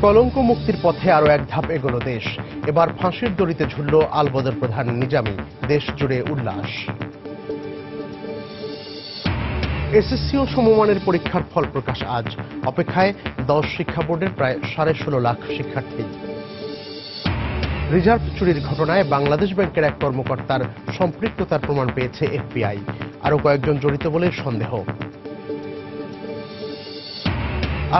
কলঙ্ক মুক্তির পথে আরো এক ধাপ এগোলো দেশ। এবার ফাঁসির দড়িতে ঝুলল আলবদর প্রধান নিজামী। দেশ জুড়ে উল্লাস। এসএসসি ও সমমানের পরীক্ষার ফল প্রকাশ আজ। অপেক্ষায় 10 শিক্ষা বোর্ডের প্রায় 16.5 লাখ শিক্ষার্থী। রিজার্ভ চুরির ঘটনায় বাংলাদেশ ব্যাংকের এক কর্মকর্তার সম্পৃক্ততার প্রমাণ পেয়েছে এফবিআই। আরো কয়েকজন জড়িত বলে সন্দেহ।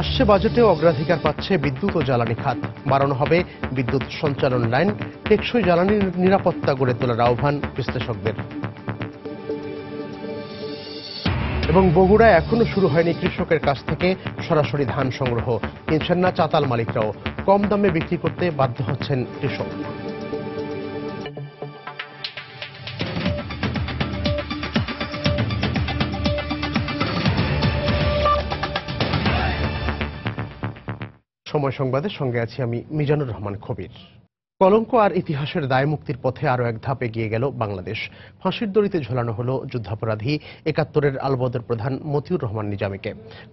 আসছে বাজেটেও অগ্রাধিকার পাচ্ছে বিদ্যুৎ ও জ্বালানি খাত। বাড়ানো হবে বিদ্যুৎ সঞ্চালন লাইন। টেকসই জ্বালানির নিরাপত্তা গড়ে তোলার আহ্বান বিশ্লেষকদের। এবং বগুড়ায় এখনো শুরু হয়নি কৃষকের কাছ থেকে সরাসরি ধান সংগ্রহ। কিনছেন না চাতাল মালিকরাও। কম দামে বিক্রি করতে বাধ্য হচ্ছেন কৃষক। সময় সংবাদের সঙ্গে আছি আমি মিজানুর রহমান কবির। কলঙ্ক আর ইতিহাসের দায় মুক্তির পথে আরো এক ধাপ এগিয়ে গেল বাংলাদেশ। ফাঁসির দড়িতে ঝোলানো হলো যুদ্ধাপরাধী ৭১-এর আলবদর প্রধান মতিউর রহমান নিজামীকে।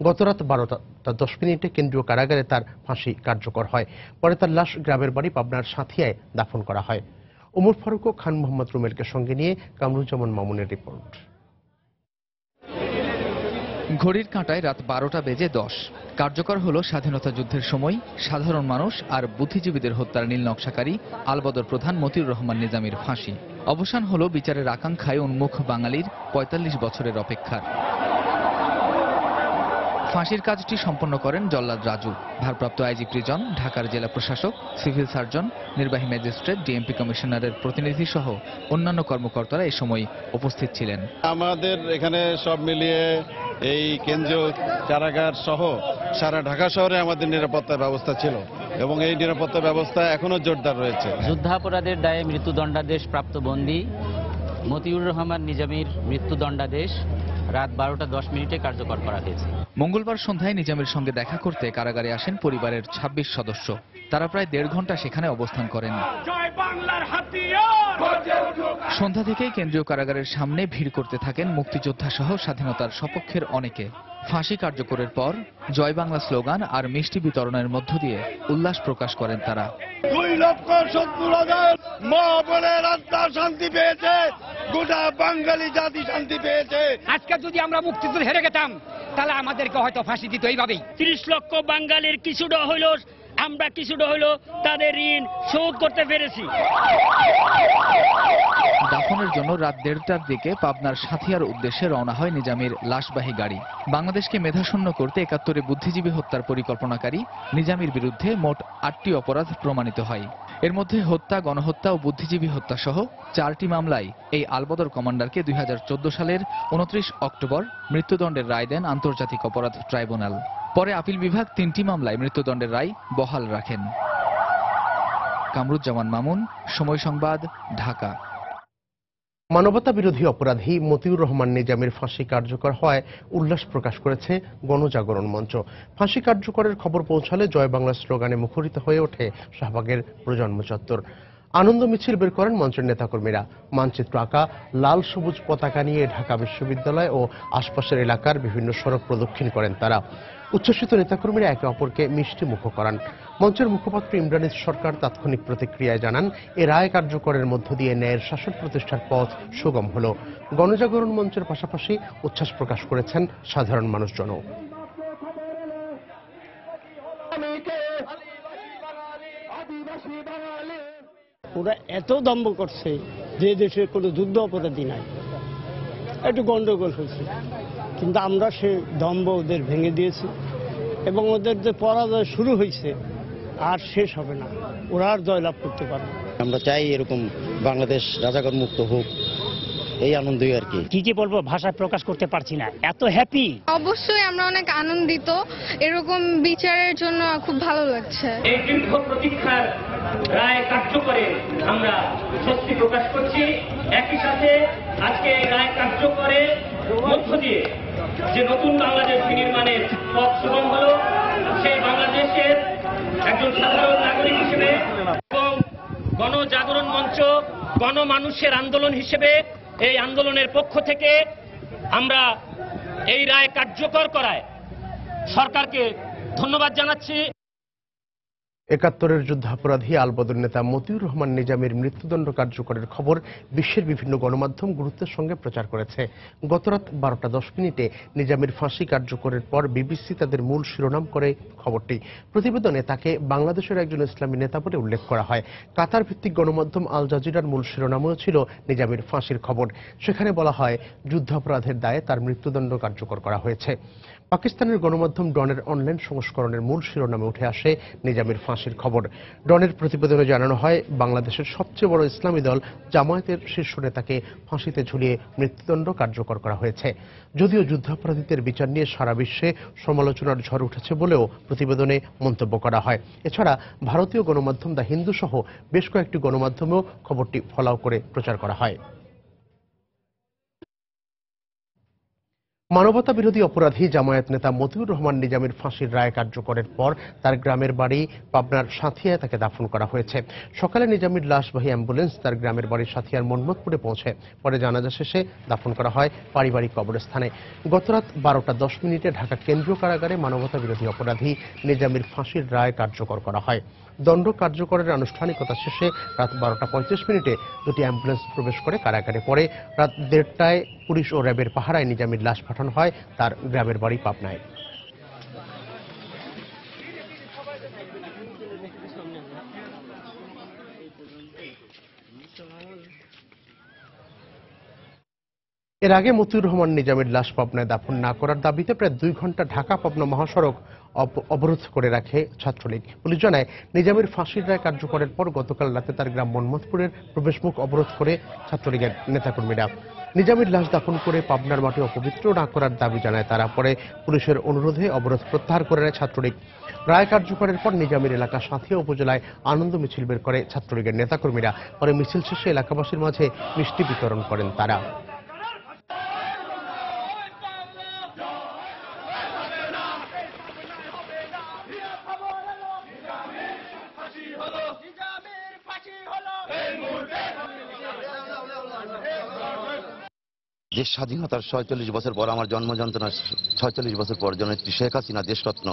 গত রাত 12:10 কেন্দ্রীয় কারাগারে তার ফাঁসি কার্যকর হয়। পরে তার লাশ গ্রামের বাড়ি পাবনার সাঁথিয়ায় দাফন করা হয়। ওমর ফারুক ও খান মোহাম্মদ রুমেলকে সঙ্গে নিয়ে কামরুজ্জামান মামুনের রিপোর্ট। ঘড়ির কাঁটায় রাত 12:10 কার্যকর হলো স্বাধীনতা যুদ্ধের সময় সাধারণ মানুষ আর বুদ্ধিজীবীদের হত্যার নীল নকশাকারী আলবদর প্রধান মতিউর রহমান নিজামীর ফাঁসি। অবসান হলো বিচারের আকাঙ্ক্ষায় উন্মুখ বাঙালির ৪৫ বছরের অপেক্ষার। ফাঁসির কাজটি সম্পন্ন করেন জল্লাদ রাজু, ভারপ্রাপ্ত আইজি প্রিজন, ঢাকার জেলা প্রশাসক, সিভিল সার্জন, নির্বাহী ম্যাজিস্ট্রেট, ডিএমপি কমিশনারের প্রতিনিধি সহ অন্যান্য কর্মকর্তারা এ সময় উপস্থিত ছিলেন। আমাদের এখানে সব মিলিয়ে এই কেন্দ্রীয় কারাগার সহ সারা ঢাকা শহরে আমাদের নিরাপত্তা ব্যবস্থা ছিল এবং এই নিরাপত্তা ব্যবস্থা এখনো জোরদার রয়েছে। যুদ্ধাপরাধের দায়ে মৃত্যুদণ্ডাদেশ প্রাপ্ত বন্দী মতিউর রহমান নিজামীর মৃত্যুদণ্ডাদেশ রাত 12:10 কার্যকর করা হয়েছে। মঙ্গলবার সন্ধ্যায় নিজামীর সঙ্গে দেখা করতে কারাগারে আসেন পরিবারের 26 সদস্য। তারা প্রায় 1.5 ঘন্টা সেখানে অবস্থান করেন। সন্ধ্যা থেকেই কেন্দ্রীয় কারাগারের সামনে ভিড় করতে থাকেন মুক্তিযোদ্ধা সহ স্বাধীনতার সপক্ষের অনেকে। ফাঁসি কার্যকরের পর জয় বাংলা স্লোগান আর মিষ্টি বিতরণের মধ্য দিয়ে উল্লাস প্রকাশ করেন তারা। 2,70,000 মা বোনের আত্মা শান্তি পেয়েছে, গোটা বাঙালি জাতি শান্তি পেয়েছে। আজকে যদি আমরা মুক্তিযুদ্ধ হেরে গেতাম তাহলে আমাদেরকে হয়তো ফাঁসি দিত এইভাবেই। 30 লক্ষ বাঙালির কিছুটা হইলো আমরা কিছুটা হইলো তাদের ঋণ শোধ করতে পেরেছি। দাফনের জন্য রাত 1:30টার দিকে পাবনার সাঁথিয়ার উদ্দেশ্যে রওনা হয় নিজামীর লাশবাহী গাড়ি। বাংলাদেশকে মেধাশূন্য করতে ৭১-এ বুদ্ধিজীবী হত্যার পরিকল্পনাকারী নিজামীর বিরুদ্ধে মোট 8টি অপরাধ প্রমাণিত হয়। এর মধ্যে হত্যা, গণহত্যা ও বুদ্ধিজীবী হত্যা সহ 4টি মামলায় এই আলবদর কমান্ডারকে 2014 সালের 29 অক্টোবর মৃত্যুদণ্ডের রায় দেন আন্তর্জাতিক অপরাধ ট্রাইব্যুনাল। পরে আপিল বিভাগ 3টি মামলায় মৃত্যুদণ্ডের রায় বহাল রাখেন। কামরুজ্জামান মামুন, সময় সংবাদ, ঢাকা। মানবতা বিরোধী অপরাধী মতিউর রহমান নিজামীর ফাঁসি কার্যকর হওয়ায় উল্লাস প্রকাশ করেছে গণজাগরণ মঞ্চ। ফাঁসি কার্যকরের খবর পৌঁছালে জয় বাংলা স্লোগানে মুখরিত হয়ে ওঠে শাহবাগের প্রজন্ম চত্বর। আনন্দ মিছিল বের করেন মঞ্চের নেতাকর্মীরা। মানচিত্র আঁকা লাল সবুজ পতাকা নিয়ে ঢাকা বিশ্ববিদ্যালয় ও আশপাশের এলাকার বিভিন্ন সড়ক প্রদক্ষিণ করেন তারা। উচ্ছ্বসিত নেতাকর্মীরা একে অপরকে মিষ্টি মুখ করান। মঞ্চের মুখপাত্র ইমরান সরকার তাৎক্ষণিক প্রতিক্রিয়ায় জানান, এ রায় কার্যকরের মধ্য দিয়ে ন্যায়ের শাসন প্রতিষ্ঠার পথ সুগম হল। গণজাগরণ মঞ্চের পাশাপাশি উচ্ছ্বাস প্রকাশ করেছেন সাধারণ মানুষজনও। ওরা এত দম্ভ করছে যে দেশে কোনো যুদ্ধ অপরাধী নাই, একটু গন্ডগোল হয়েছে, কিন্তু আমরা সে দম্ভ ওদের ভেঙে দিয়েছি এবং ওদের যে পরাজয় শুরু হয়েছে আর শেষ হবে না, ওরা আর জয়লাভ করতে পারবে। আমরা চাই এরকম বাংলাদেশ রাজাকার মুক্ত হোক, এই আনন্দই আর কি। কি বলবো, ভাষায় প্রকাশ করতে পারছি না, এত হ্যাপি। অবশ্যই আমরা অনেক আনন্দিত, এরকম বিচারের জন্য খুব ভালো লাগছে। এই দীর্ঘ প্রতীক্ষার রায় কার্যকরে আমরা স্বস্তি প্রকাশ করছি। একই সাথে আজকে এই রায় কার্যকরের মধ্য দিয়ে যে নতুন বাংলাদেশ নির্মাণের পথ সুগম হলো, সেই বাংলাদেশের একজন সাধারণ নাগরিক হিসেবে এবং গণজাগরণ মঞ্চ গণমানুষের আন্দোলন হিসেবে এই আন্দোলনের পক্ষ থেকে আমরা এই রায় কার্যকর করায় সরকারকে ধন্যবাদ জানাচ্ছি। একাত্তরের যুদ্ধাপরাধী আলবদর নেতা মতিউর রহমান নিজামীর মৃত্যুদণ্ড কার্যকরের খবর বিশ্বের বিভিন্ন গণমাধ্যম গুরুত্বের সঙ্গে প্রচার করেছে। গতরাত 12:10 নিজামীর ফাঁসি কার্যকরের পর বিবিসি তাদের মূল শিরোনাম করে খবরটি। প্রতিবেদনে তাকে বাংলাদেশের একজন ইসলামী নেতা বলে উল্লেখ করা হয়। কাতার ভিত্তিক গণমাধ্যম আল জাজিরার মূল শিরোনামও ছিল নিজামীর ফাঁসির খবর। সেখানে বলা হয় যুদ্ধাপরাধের দায়ে তার মৃত্যুদণ্ড কার্যকর করা হয়েছে। পাকিস্তানের গণমাধ্যম ডনের অনলাইন সংস্করণের মূল শিরোনামে উঠে আসে নিজামীর ফাঁসির খবর। ডনের প্রতিবেদনে জানানো হয় বাংলাদেশের সবচেয়ে বড় ইসলামী দল জামায়াতের শীর্ষ নেতাকে ফাঁসিতে ঝুলিয়ে মৃত্যুদণ্ড কার্যকর করা হয়েছে। যদিও যুদ্ধাপরাধীদের বিচার নিয়ে সারা বিশ্বে সমালোচনার ঝড় উঠেছে বলেও প্রতিবেদনে মন্তব্য করা হয়। এছাড়া ভারতীয় গণমাধ্যম দ্য হিন্দু সহ বেশ কয়েকটি গণমাধ্যমেও খবরটি ফলাও করে প্রচার করা হয়। মানবতা বিরোধী অপরাধী জামায়াত নেতা মতিউর রহমান নিজামীর ফাঁসির রায় কার্যকরের পর তার গ্রামের বাড়ি পাবনার সাঁথিয়ায় তাকে দাফন করা হয়েছে। সকালে নিজামীর লাশবাহী অ্যাম্বুলেন্স তার গ্রামের বাড়ি সাঁথিয়ার মনমতপুরে পৌঁছে। পরে জানাজা শেষে দাফন করা হয় পারিবারিক কবরস্থানে। গতরাত 12:10 ঢাকা কেন্দ্রীয় কারাগারে মানবতা বিরোধী অপরাধী নিজামীর ফাঁসির রায় কার্যকর করা হয়। দণ্ড কার্যকরের আনুষ্ঠানিকতা শেষে রাত 12:35 দুটি অ্যাম্বুলেন্স প্রবেশ করে কারাগারে। পরে রাত 1:30টায় পুলিশ ও র্যাবের পাহারায় নিজামীর লাশ পাঠানো হয় তার গ্রামের বাড়ি পাবনায়। এর আগে মতিউর রহমান নিজামীর লাশ পাবনায় দাফন না করার দাবিতে প্রায় 2 ঘণ্টা ঢাকা পাবনা মহাসড়ক অবরোধ করে রাখে ছাত্রলীগ। পুলিশ জানায় নিজামীর ফাঁসির রায় কার্যকরের পর গতকাল রাতে তার গ্রাম মনমতপুরের প্রবেশমুখ অবরোধ করে ছাত্রলীগের নেতাকর্মীরা। নিজামীর লাশ দাফন করে পাবনার মাটি অপবিত্র না করার দাবি জানায় তারা। পরে পুলিশের অনুরোধে অবরোধ প্রত্যাহার করে নেয় ছাত্রলীগ। রায় কার্যকরের পর নিজামীর এলাকা সাঁথিয়া উপজেলায় আনন্দ মিছিল বের করে ছাত্রলীগের নেতাকর্মীরা। পরে মিছিল শেষে এলাকাবাসীর মাঝে মিষ্টি বিতরণ করেন তারা। দেশ স্বাধীনতার 46 বছর পর, আমার জন্ম যন্ত্রণার 46 বছর পর জননেত্রী শেখ হাসিনা দেশরত্ন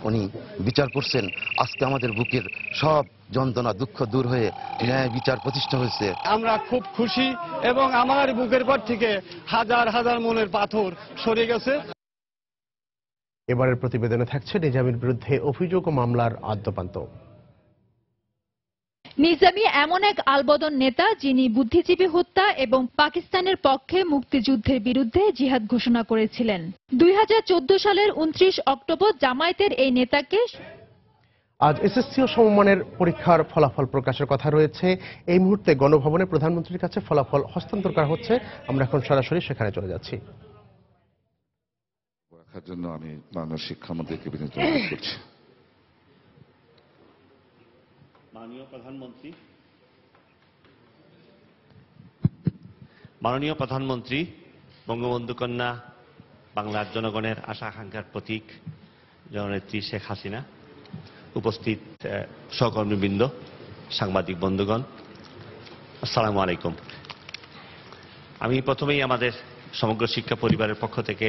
উনি বিচার করছেন। আজকে আমাদের বুকের সব যন্ত্রণা দুঃখ দূর হয়ে ন্যায় বিচার প্রতিষ্ঠা হয়েছে। আমরা খুব খুশি এবং আমার বুকের পর থেকে হাজার হাজার মনের পাথর সরে গেছে। এবারের প্রতিবেদনে থাকছে নিজামীর বিরুদ্ধে অভিযোগ ও মামলার আদ্যোপান্ত। নিজামী এমন এক আলবদর নেতা যিনি বুদ্ধিজীবী হত্যা এবং পাকিস্তানের পক্ষে মুক্তিযুদ্ধের বিরুদ্ধে জিহাদ ঘোষণা করেছিলেন। 2014 সালের 29 অক্টোবর জামায়াতের এই নেতাকে আজ এসএসসি ও সমমানের পরীক্ষার ফলাফল প্রকাশের কথা রয়েছে। এই মুহূর্তে গণভবনে প্রধানমন্ত্রীর কাছে ফলাফল হস্তান্তর করা হচ্ছে। আমরা এখন সরাসরি সেখানে চলে যাচ্ছি। রাখার জন্য আমি মাননীয় শিক্ষামন্ত্রীকে বিনীত অনুরোধ করছি। মাননীয় প্রধানমন্ত্রী, বঙ্গবন্ধু কন্যা, বাংলার জনগণের আশা আকাঙ্ক্ষার প্রতীক জননেত্রী শেখ হাসিনা, উপস্থিত সহকর্মীবৃন্দ, সাংবাদিক বন্ধুগণ, আসসালামু আলাইকুম। আমি প্রথমেই আমাদের সমগ্র শিক্ষা পরিবারের পক্ষ থেকে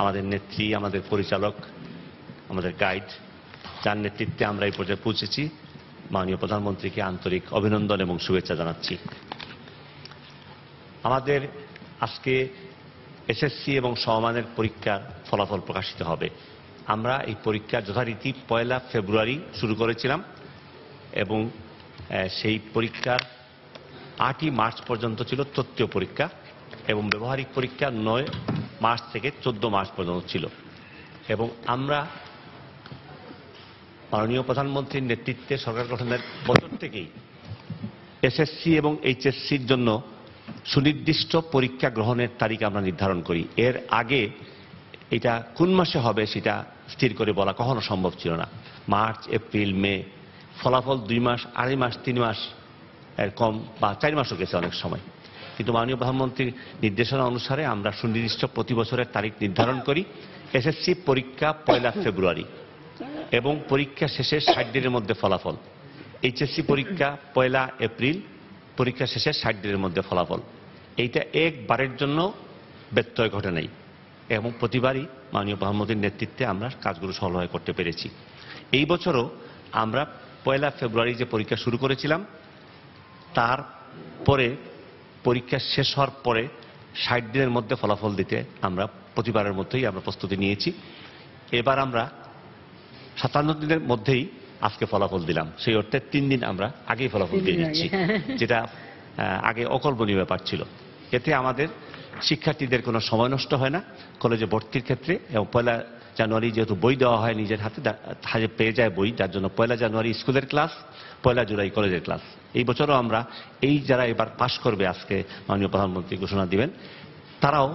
আমাদের নেত্রী, আমাদের পরিচালক, আমাদের গাইড, যার নেতৃত্বে আমরা এই পর্যায়ে পৌঁছেছি, মাননীয় প্রধানমন্ত্রীকে আন্তরিক অভিনন্দন এবং শুভেচ্ছা জানাচ্ছি। আমাদের আজকে এসএসসি এবং সমমানের পরীক্ষার ফলাফল প্রকাশিত হবে। আমরা এই পরীক্ষা যথারীতি 1 ফেব্রুয়ারি শুরু করেছিলাম এবং সেই পরীক্ষার 8 মার্চ পর্যন্ত ছিল তত্ত্বীয় পরীক্ষা এবং ব্যবহারিক পরীক্ষা 9 মার্চ থেকে 14 মার্চ পর্যন্ত ছিল। এবং আমরা মাননীয় প্রধানমন্ত্রীর নেতৃত্বে সরকার গঠনের বছর থেকেই এসএসসি এবং এইচএসসির জন্য সুনির্দিষ্ট পরীক্ষা গ্রহণের তারিখ আমরা নির্ধারণ করি। এর আগে এটা কোন মাসে হবে সেটা স্থির করে বলা কখনো সম্ভব ছিল না। মার্চ, এপ্রিল, মে, ফলাফল 2 মাস, 2.5 মাস, 3 মাস এর কম বা 4 মাসও গেছে অনেক সময়। কিন্তু মাননীয় প্রধানমন্ত্রীর নির্দেশনা অনুসারে আমরা সুনির্দিষ্ট প্রতি বছরের তারিখ নির্ধারণ করি। এসএসসি পরীক্ষা 1 ফেব্রুয়ারি এবং পরীক্ষা শেষে 60 দিনের মধ্যে ফলাফল। এইচএসসি পরীক্ষা 1 এপ্রিল, পরীক্ষা শেষে 60 দিনের মধ্যে ফলাফল। এইটা একবারের জন্য ব্যত্যয় ঘটে নাই এবং প্রতিবারই মাননীয় প্রধানমন্ত্রীর নেতৃত্বে আমরা কাজগুলো সফলভাবে করতে পেরেছি। এই বছরও আমরা 1 ফেব্রুয়ারি যে পরীক্ষা শুরু করেছিলাম তারপরে পরীক্ষা শেষ হওয়ার পরে 60 দিনের মধ্যে ফলাফল দিতে আমরা প্রতিবারের মধ্যেই আমরা প্রস্তুতি নিয়েছি। এবার আমরা 57 দিনের মধ্যেই আজকে ফলাফল দিলাম, সেই অর্থে 3 দিন আমরা আগেই ফলাফল দিয়ে দিচ্ছি, যেটা আগে অকল্পনীয় ব্যাপার ছিল। এতে আমাদের শিক্ষার্থীদের কোনো সময় নষ্ট হয় না কলেজে ভর্তির ক্ষেত্রে, এবং 1 জানুয়ারি যেহেতু বই দেওয়া হয় নিজের হাতে পেয়ে যায় বই, যার জন্য 1 জানুয়ারি স্কুলের ক্লাস, 1 জুলাই কলেজের ক্লাস। এই বছরও আমরা এই যারা এবার পাশ করবে, আজকে মাননীয় প্রধানমন্ত্রী ঘোষণা দিবেন, তারাও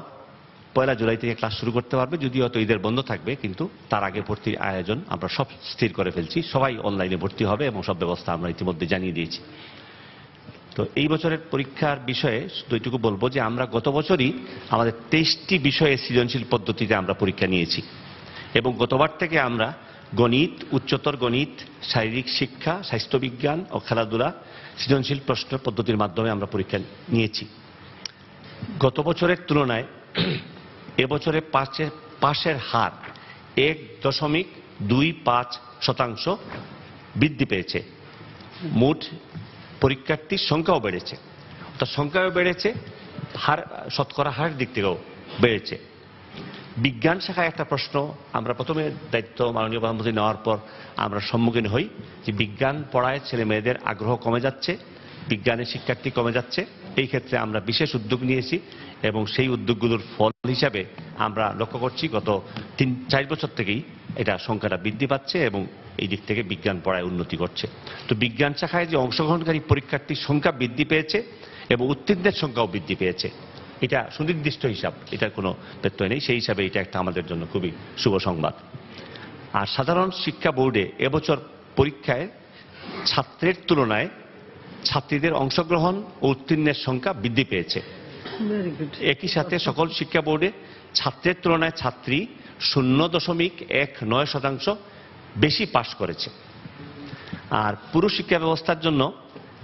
1 জুলাই থেকে ক্লাস শুরু করতে পারবে, যদিও হয়তো ঈদের বন্ধ থাকবে, কিন্তু তার আগে ভর্তির আয়োজন আমরা সব স্থির করে ফেলছি। সবাই অনলাইনে ভর্তি হবে এবং সব ব্যবস্থা আমরা ইতিমধ্যে জানিয়ে দিয়েছি। তো এই বছরের পরীক্ষার বিষয়ে শুধু এইটুকু বলবো যে আমরা গত বছরই আমাদের 23টি বিষয়ে সৃজনশীল পদ্ধতিতে আমরা পরীক্ষা নিয়েছি, এবং গতবার থেকে আমরা গণিত, উচ্চতর গণিত, শারীরিক শিক্ষা, স্বাস্থ্যবিজ্ঞান ও খেলাধুলা সৃজনশীল প্রশ্ন পদ্ধতির মাধ্যমে আমরা পরীক্ষা নিয়েছি। গত বছরের তুলনায় এবছরে পাশের হার 1.25% বৃদ্ধি পেয়েছে। মোট পরীক্ষার্থীর সংখ্যাও বেড়েছে, অর্থাৎ সংখ্যাও বেড়েছে, শতকরা হারের দিক থেকেও বেড়েছে। বিজ্ঞান শাখায় একটা প্রশ্ন আমরা প্রথমে দায়িত্ব মাননীয় প্রধানমন্ত্রী নেওয়ার পর আমরা সম্মুখীন হই যে বিজ্ঞান পড়ায় ছেলে মেয়েদের আগ্রহ কমে যাচ্ছে, বিজ্ঞানের শিক্ষার্থী কমে যাচ্ছে। এই ক্ষেত্রে আমরা বিশেষ উদ্যোগ নিয়েছি, এবং সেই উদ্যোগগুলোর ফল হিসাবে আমরা লক্ষ্য করছি গত 3-4 বছর থেকেই এটা সংখ্যাটা বৃদ্ধি পাচ্ছে, এবং এই দিক থেকে বিজ্ঞান পড়ায় উন্নতি করছে। তো বিজ্ঞান শাখায় যে অংশগ্রহণকারী পরীক্ষার্থীর সংখ্যা বৃদ্ধি পেয়েছে এবং উত্তীর্ণের সংখ্যাও বৃদ্ধি পেয়েছে, এটা সুনির্দিষ্ট হিসাব, এটার কোনো ব্যত্যয় নেই। সেই হিসাবে এটা একটা আমাদের জন্য খুবই শুভ সংবাদ। আর সাধারণ শিক্ষা বোর্ডে এবছর পরীক্ষায় ছাত্রের তুলনায় ছাত্রীদের অংশগ্রহণ ও উত্তীর্ণের সংখ্যা বৃদ্ধি পেয়েছে। একই সাথে সকল শিক্ষা বোর্ডে ছাত্রের তুলনায় ছাত্রী 0.19% বেশি পাশ করেছে। আর পুরো শিক্ষা ব্যবস্থার জন্য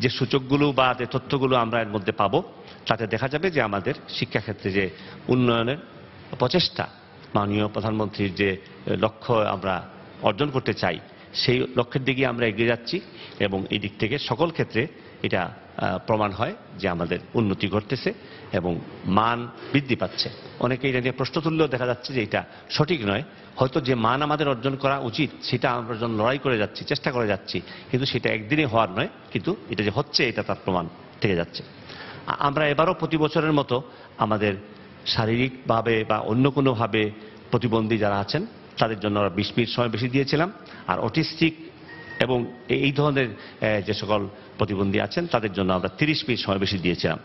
যে সূচকগুলো বা যে তথ্যগুলো আমরা এর মধ্যে পাবো, তাতে দেখা যাবে যে আমাদের শিক্ষাক্ষেত্রে যে উন্নয়নের প্রচেষ্টা, মাননীয় প্রধানমন্ত্রীর যে লক্ষ্য আমরা অর্জন করতে চাই, সেই লক্ষ্যের দিকে আমরা এগিয়ে যাচ্ছি, এবং এই দিক থেকে সকল ক্ষেত্রে এটা প্রমাণ হয় যে আমাদের উন্নতি ঘটতেছে এবং মান বৃদ্ধি পাচ্ছে। অনেকে এটা নিয়ে প্রশ্ন তুললেও দেখা যাচ্ছে যে এটা সঠিক নয়। হয়তো যে মান আমাদের অর্জন করা উচিত সেটা আমরা যখন লড়াই করে যাচ্ছি, চেষ্টা করে যাচ্ছি, কিন্তু সেটা একদিনে হওয়ার নয়, কিন্তু এটা যে হচ্ছে এটা তার প্রমাণ থেকে যাচ্ছে। আমরা এবারও প্রতি বছরের মতো আমাদের শারীরিকভাবে বা অন্য কোনোভাবে প্রতিবন্ধী যারা আছেন তাদের জন্য 20 মিনিট সময় বেশি দিয়েছিলাম, আর অটিস্টিক এবং এই ধরনের যে সকল প্রতিবন্ধী আছেন তাদের জন্য আমরা 30 মিনিট সময় বেশি দিয়েছিলাম,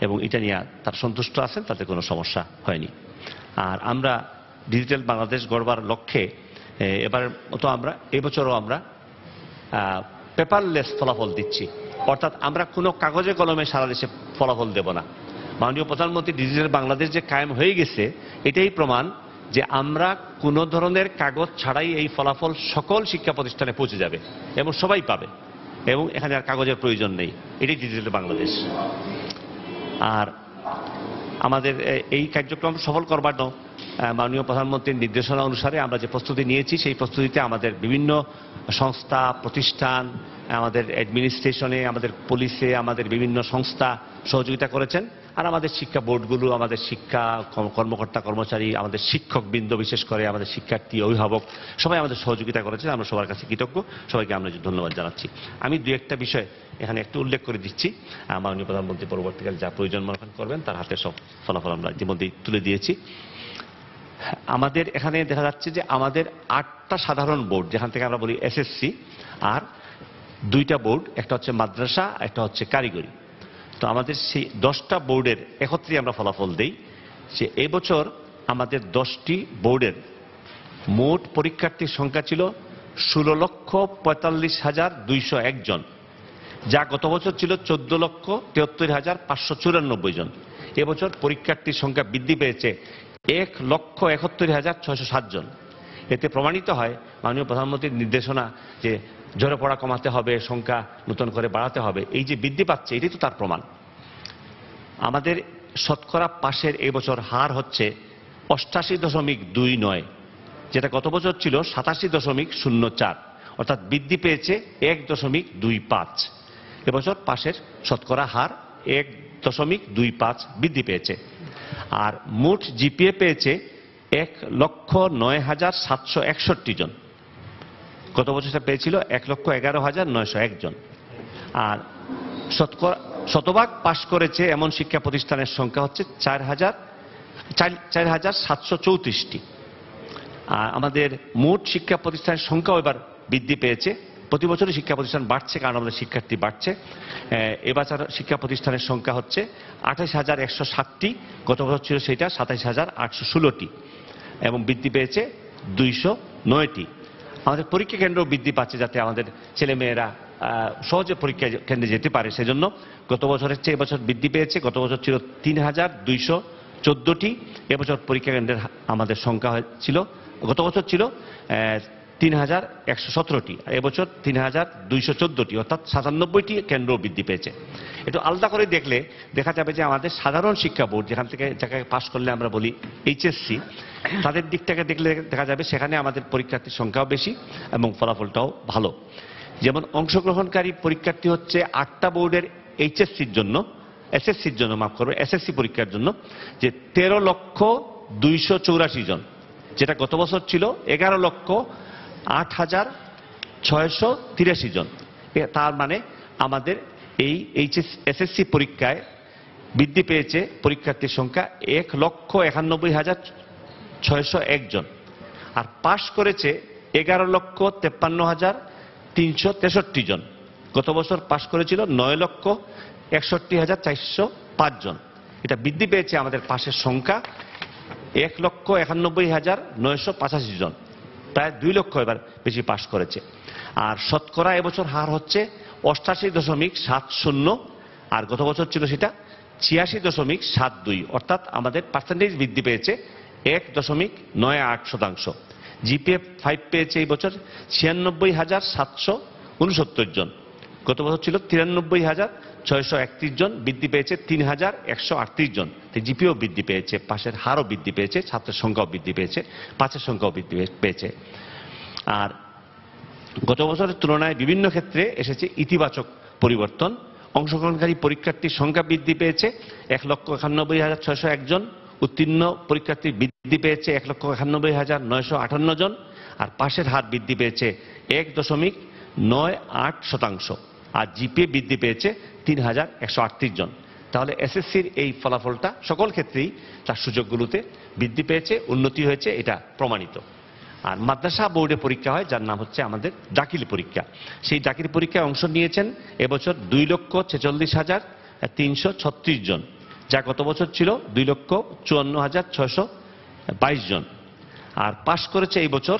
এবং এটা নিয়ে তারা সন্তুষ্ট আছেন, তাতে কোনো সমস্যা হয়নি। আর আমরা ডিজিটাল বাংলাদেশ গড়বার লক্ষ্যে এবারের মতো আমরা এবছরও আমরা পেপারলেস ফলাফল দিচ্ছি, অর্থাৎ আমরা কোনো কাগজে কলমে সারা দেশে ফলাফল দেব না। মাননীয় প্রধানমন্ত্রী ডিজিটাল বাংলাদেশ যে কায়েম হয়ে গেছে, এটাই প্রমাণ যে আমরা কোনো ধরনের কাগজ ছাড়াই এই ফলাফল সকল শিক্ষা প্রতিষ্ঠানে পৌঁছে যাবে এবং সবাই পাবে, এবং এখানে আর কাগজের প্রয়োজন নেই। এটাই ডিজিটাল বাংলাদেশ। আর আমাদের এই কার্যক্রম সফল করবার জন্য মাননীয় প্রধানমন্ত্রীর নির্দেশনা অনুসারে আমরা যে প্রস্তুতি নিয়েছি, সেই প্রস্তুতিতে আমাদের বিভিন্ন সংস্থা, প্রতিষ্ঠান, আমাদের অ্যাডমিনিস্ট্রেশনে, আমাদের পুলিশে, আমাদের বিভিন্ন সংস্থা সহযোগিতা করেছেন। আর আমাদের শিক্ষা বোর্ডগুলো, আমাদের শিক্ষা কর্মকর্তা কর্মচারী, আমাদের শিক্ষকবৃন্দ, বিশেষ করে আমাদের শিক্ষার্থী, অভিভাবক, সবাই আমাদের সহযোগিতা করেছেন। আমরা সবার কাছে কৃতজ্ঞ, সবাইকে আমরা ধন্যবাদ জানাচ্ছি। আমি 2-1টা বিষয় এখানে একটু উল্লেখ করে দিচ্ছি। মাননীয় প্রধানমন্ত্রী পরবর্তীকালে যা প্রয়োজন মনে করবেন তার হাতে সব ফলাফল আমরা ইতিমধ্যেই তুলে দিয়েছি। আমাদের এখানে দেখা যাচ্ছে যে আমাদের 8টা সাধারণ বোর্ড, যেখান থেকে আমরা বলি এসএসসি, আর 2টা বোর্ড, একটা হচ্ছে মাদ্রাসা, একটা হচ্ছে কারিগরি। তো আমাদের সেই 10টা বোর্ডের একত্রে আমরা ফলাফল দেই যে এবছর আমাদের 10টি বোর্ডের মোট পরীক্ষার্থীর সংখ্যা ছিল 16,45,201 জন, যা গত বছর ছিল 14,73,594 জন। এবছর পরীক্ষার্থীর সংখ্যা বৃদ্ধি পেয়েছে 1,71,607 জন। এতে প্রমাণিত হয় মাননীয় প্রধানমন্ত্রীর নির্দেশনা যে ঝরে পড়া কমাতে হবে, সংখ্যা নতুন করে বাড়াতে হবে, এই যে বৃদ্ধি পাচ্ছে এটাই তো তার প্রমাণ। আমাদের শতকরা পাশের এবছর হার হচ্ছে 88.29, যেটা গত বছর ছিল 87.04, অর্থাৎ বৃদ্ধি পেয়েছে 1.25। এবছর পাশের শতকরা হার 1.25 বৃদ্ধি পেয়েছে। আর মোট জিপিএ পেয়েছে 1,09,761 জন। গত বছর সেটা পেয়েছিল 1,11,901 জন। আর শতভাগ পাশ করেছে এমন শিক্ষা প্রতিষ্ঠানের সংখ্যা হচ্ছে 4,734টি। আর আমাদের মোট শিক্ষা প্রতিষ্ঠানের সংখ্যাও এবার বৃদ্ধি পেয়েছে। প্রতি বছরই শিক্ষা প্রতিষ্ঠান বাড়ছে, কারণ আমাদের শিক্ষার্থী বাড়ছে। এবছর শিক্ষা প্রতিষ্ঠানের সংখ্যা হচ্ছে 28,160টি, গত বছর ছিল সেটা 27,816টি, এবং বৃদ্ধি পেয়েছে 209টি। আমাদের পরীক্ষা কেন্দ্র বৃদ্ধি পাচ্ছে, যাতে আমাদের ছেলেমেয়েরা সহজে পরীক্ষা কেন্দ্রে যেতে পারে। সেজন্য গত বছরের চেয়ে এবছর বৃদ্ধি পেয়েছে। গত বছর ছিল 3,214টি, এবছর পরীক্ষা কেন্দ্রের আমাদের সংখ্যা ছিল, গত বছর ছিল 3,117টি, এবছর 3,214টি, অর্থাৎ 97টি কেন্দ্র বৃদ্ধি পেয়েছে। একটু আলাদা করে দেখলে দেখা যাবে যে আমাদের সাধারণ শিক্ষা বোর্ড, যেখান থেকে যাকে পাশ করলে আমরা বলি এইচএসসি, তাদের দিক থেকে দেখলে দেখা যাবে সেখানে আমাদের পরীক্ষার্থীর সংখ্যাও বেশি এবং ফলাফলটাও ভালো। যেমন অংশগ্রহণকারী পরীক্ষার্থী হচ্ছে 8টা বোর্ডের এইচএসসির জন্য, এসএসসি পরীক্ষার জন্য যে 13,284,000 জন, যেটা গত বছর ছিল 11,08,683 জন। তার মানে আমাদের এই এসএসসি পরীক্ষায় বৃদ্ধি পেয়েছে পরীক্ষার্থীর সংখ্যা 1,91,601 জন। আর পাশ করেছে 11,53,363 জন। গত বছর পাশ করেছিল 9,61,405 জন। এটা বৃদ্ধি পেয়েছে আমাদের পাশের সংখ্যা 1,91,985 জন, প্রায় 2 লক্ষ এবার বেশি পাশ করেছে। আর শতকরা এবছর হার হচ্ছে 88.70, আর গত বছর ছিল সেটা 86.72, অর্থাৎ আমাদের পার্সেন্টেজ বৃদ্ধি পেয়েছে 1.98%। জিপিএ 5 পেয়েছে এই বছর 96,769 জন, গত বছর ছিল 93,631 জন, বৃদ্ধি পেয়েছে 3,138 জন। জিপিও বৃদ্ধি পেয়েছে, পাশের হারও বৃদ্ধি পেয়েছে, ছাত্রের সংখ্যাও বৃদ্ধি পেয়েছে, পাশের সংখ্যাও বৃদ্ধি পেয়েছে। আর গত বছরের তুলনায় বিভিন্ন ক্ষেত্রে এসেছে ইতিবাচক পরিবর্তন। অংশগ্রহণকারী পরীক্ষার্থীর সংখ্যা বৃদ্ধি পেয়েছে 1,91,601 জন, উত্তীর্ণ পরীক্ষার্থী বৃদ্ধি পেয়েছে 1,91,958 জন, আর পাশের হার বৃদ্ধি পেয়েছে 1.98%। আর জিপিএ বৃদ্ধি পেয়েছে 3,138 জন। তাহলে এসএসসির এই ফলাফলটা সকল ক্ষেত্রেই তার সুযোগগুলোতে বৃদ্ধি পেয়েছে, উন্নতি হয়েছে, এটা প্রমাণিত। আর মাদ্রাসা বোর্ডে পরীক্ষা হয়, যার নাম হচ্ছে আমাদের দাখিল পরীক্ষা। সেই দাখিল পরীক্ষায় অংশ নিয়েছেন এবছর 2,46,336 জন, যা গত বছর ছিল 2,54,622 জন। আর পাশ করেছে এই বছর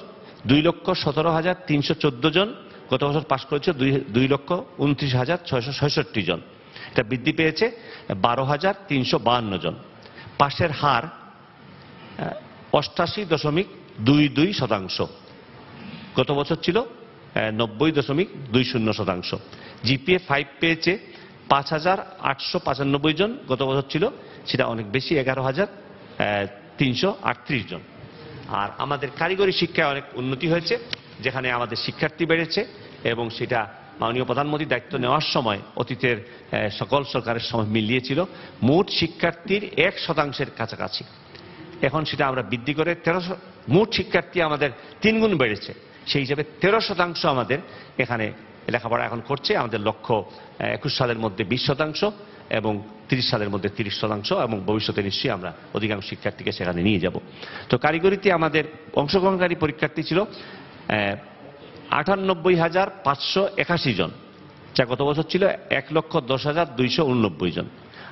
2,17,314 জন, গত বছর পাশ করেছে 2,29,666 জন। এটা বৃদ্ধি পেয়েছে 12,352 জন। পাশের হার 88.22%, গত বছর ছিল 90.20%। জিপিএ 5 পেয়েছে 5,895 জন, গত বছর ছিল সেটা অনেক বেশি 11,338 জন। আর আমাদের কারিগরি শিক্ষায় অনেক উন্নতি হয়েছে, যেখানে আমাদের শিক্ষার্থী বেড়েছে, এবং সেটা মাননীয় প্রধানমন্ত্রীর দায়িত্ব নেওয়ার সময় অতীতের সকল সরকারের সময় মিলিয়েছিল মোট শিক্ষার্থীর 1% কাছাকাছি। এখন সেটা আমরা বৃদ্ধি করে 13, মোট শিক্ষার্থী আমাদের 3 গুণ বেড়েছে। সেই হিসাবে 13% আমাদের এখানে লেখাপড়া এখন করছে। আমাদের লক্ষ্য 21 সালের মধ্যে 20% এবং 30 সালের মধ্যে 30%, এবং ভবিষ্যতে নিশ্চয়ই আমরা অধিকাংশ শিক্ষার্থীকে সেখানে নিয়ে যাব। তো কারিগরিতে আমাদের অংশগ্রহণকারী পরীক্ষার্থী ছিল 98,581 জন, যা গত বছর ছিল 1,10,289 জন।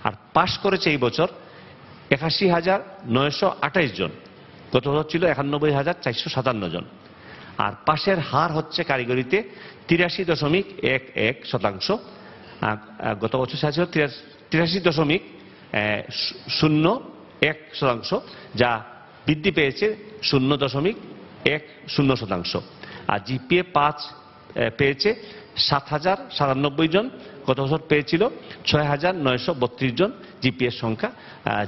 আর পাশ করেছে এই বছর 81,928 জন, গত বছর ছিল 91,457 জন। আর পাশের হার হচ্ছে কারিগরিতে 83.11%, গত বছর ছিল 83.01%, যা বৃদ্ধি পেয়েছে 0.10%। আর জিপিএ 5 পেয়েছে 7,097 জন, গত বছর পেয়েছিল 6,932 জন। জিপিএর সংখ্যা,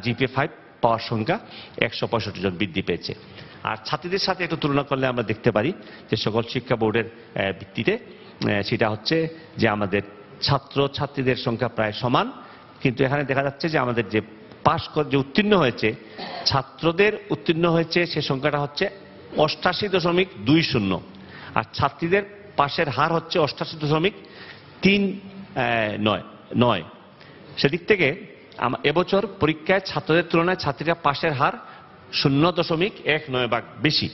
জিপিএ 5 পাওয়ার সংখ্যা 165 জন বৃদ্ধি পেয়েছে। আর ছাত্রীদের সাথে একটু তুলনা করলে আমরা দেখতে পারি যে সকল শিক্ষা বোর্ডের ভিত্তিতে সেটা হচ্ছে যে আমাদের ছাত্র ছাত্রীদের সংখ্যা প্রায় সমান, কিন্তু এখানে দেখা যাচ্ছে যে আমাদের যে পাশ করে যে উত্তীর্ণ হয়েছে, ছাত্রদের উত্তীর্ণ হয়েছে সে সংখ্যাটা হচ্ছে 88.20, আর ছাত্রীদের পাশের হার হচ্ছে 88.39। সেদিক থেকে এবছর পরীক্ষায় ছাত্রদের তুলনায় ছাত্রীরা পাশের হার 0.19 বেশি।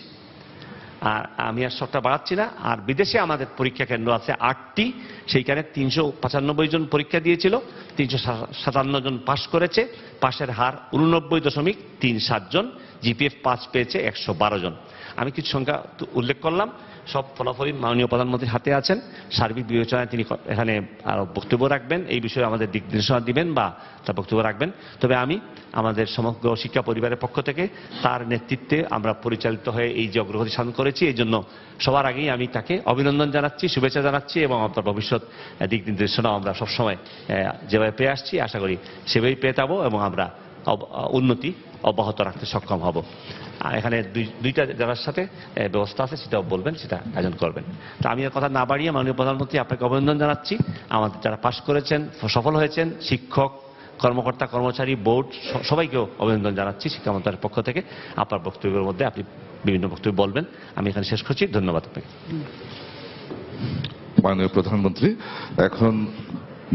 আর আমি আর সবটা বাড়াচ্ছি না। আর বিদেশে আমাদের পরীক্ষা কেন্দ্র আছে 8টি, সেইখানে 395 জন পরীক্ষা দিয়েছিল, 357 জন পাশ করেছে, পাশের হার 89.37 জন, জিপিএফ 5 পেয়েছে 112 জন। আমি কিছু সংখ্যা উল্লেখ করলাম, সব ফলাফলই মাননীয় প্রধানমন্ত্রীর হাতে আছেন। সার্বিক বিবেচনায় তিনি এখানে আরো বক্তব্য রাখবেন, এই বিষয়ে আমাদের দিক নির্দেশনা দিবেন বা তার বক্তব্য রাখবেন। তবে আমি আমাদের সমগ্র শিক্ষা পরিবারের পক্ষ থেকে তার নেতৃত্বে আমরা পরিচালিত হয়ে এই যে অগ্রগতি সাধন করেছি, এই জন্য সবার আগেই আমি তাকে অভিনন্দন জানাচ্ছি, শুভেচ্ছা জানাচ্ছি, এবং আপনার ভবিষ্যৎ দিক নির্দেশনা আমরা সবসময় যেভাবে পেয়ে আসছি আশা করি সেভাবেই পেয়ে যাবো এবং আমরা উন্নতি অব্যাহত রাখতে সক্ষম হব। আর এখানে দুইটা যারা সাথে ব্যবস্থা আছে সেটাও বলবেন, সেটা আয়োজন করবেন। তো আমি আর কথা না বাড়িয়ে মাননীয় প্রধানমন্ত্রী আপনাকে অভিনন্দন জানাচ্ছি। আমাদের যারা পাশ করেছেন, সফল হয়েছেন, শিক্ষক, কর্মকর্তা, কর্মচারী, বোর্ড সবাইকেও অভিনন্দন জানাচ্ছি শিক্ষা মন্ত্রণালয়ের পক্ষ থেকে। আপনার বক্তব্যের মধ্যে আপনি বিভিন্ন বক্তব্য বলবেন। আমি এখানে শেষ করছি। ধন্যবাদ আপনাকে। মাননীয় প্রধানমন্ত্রী, এখন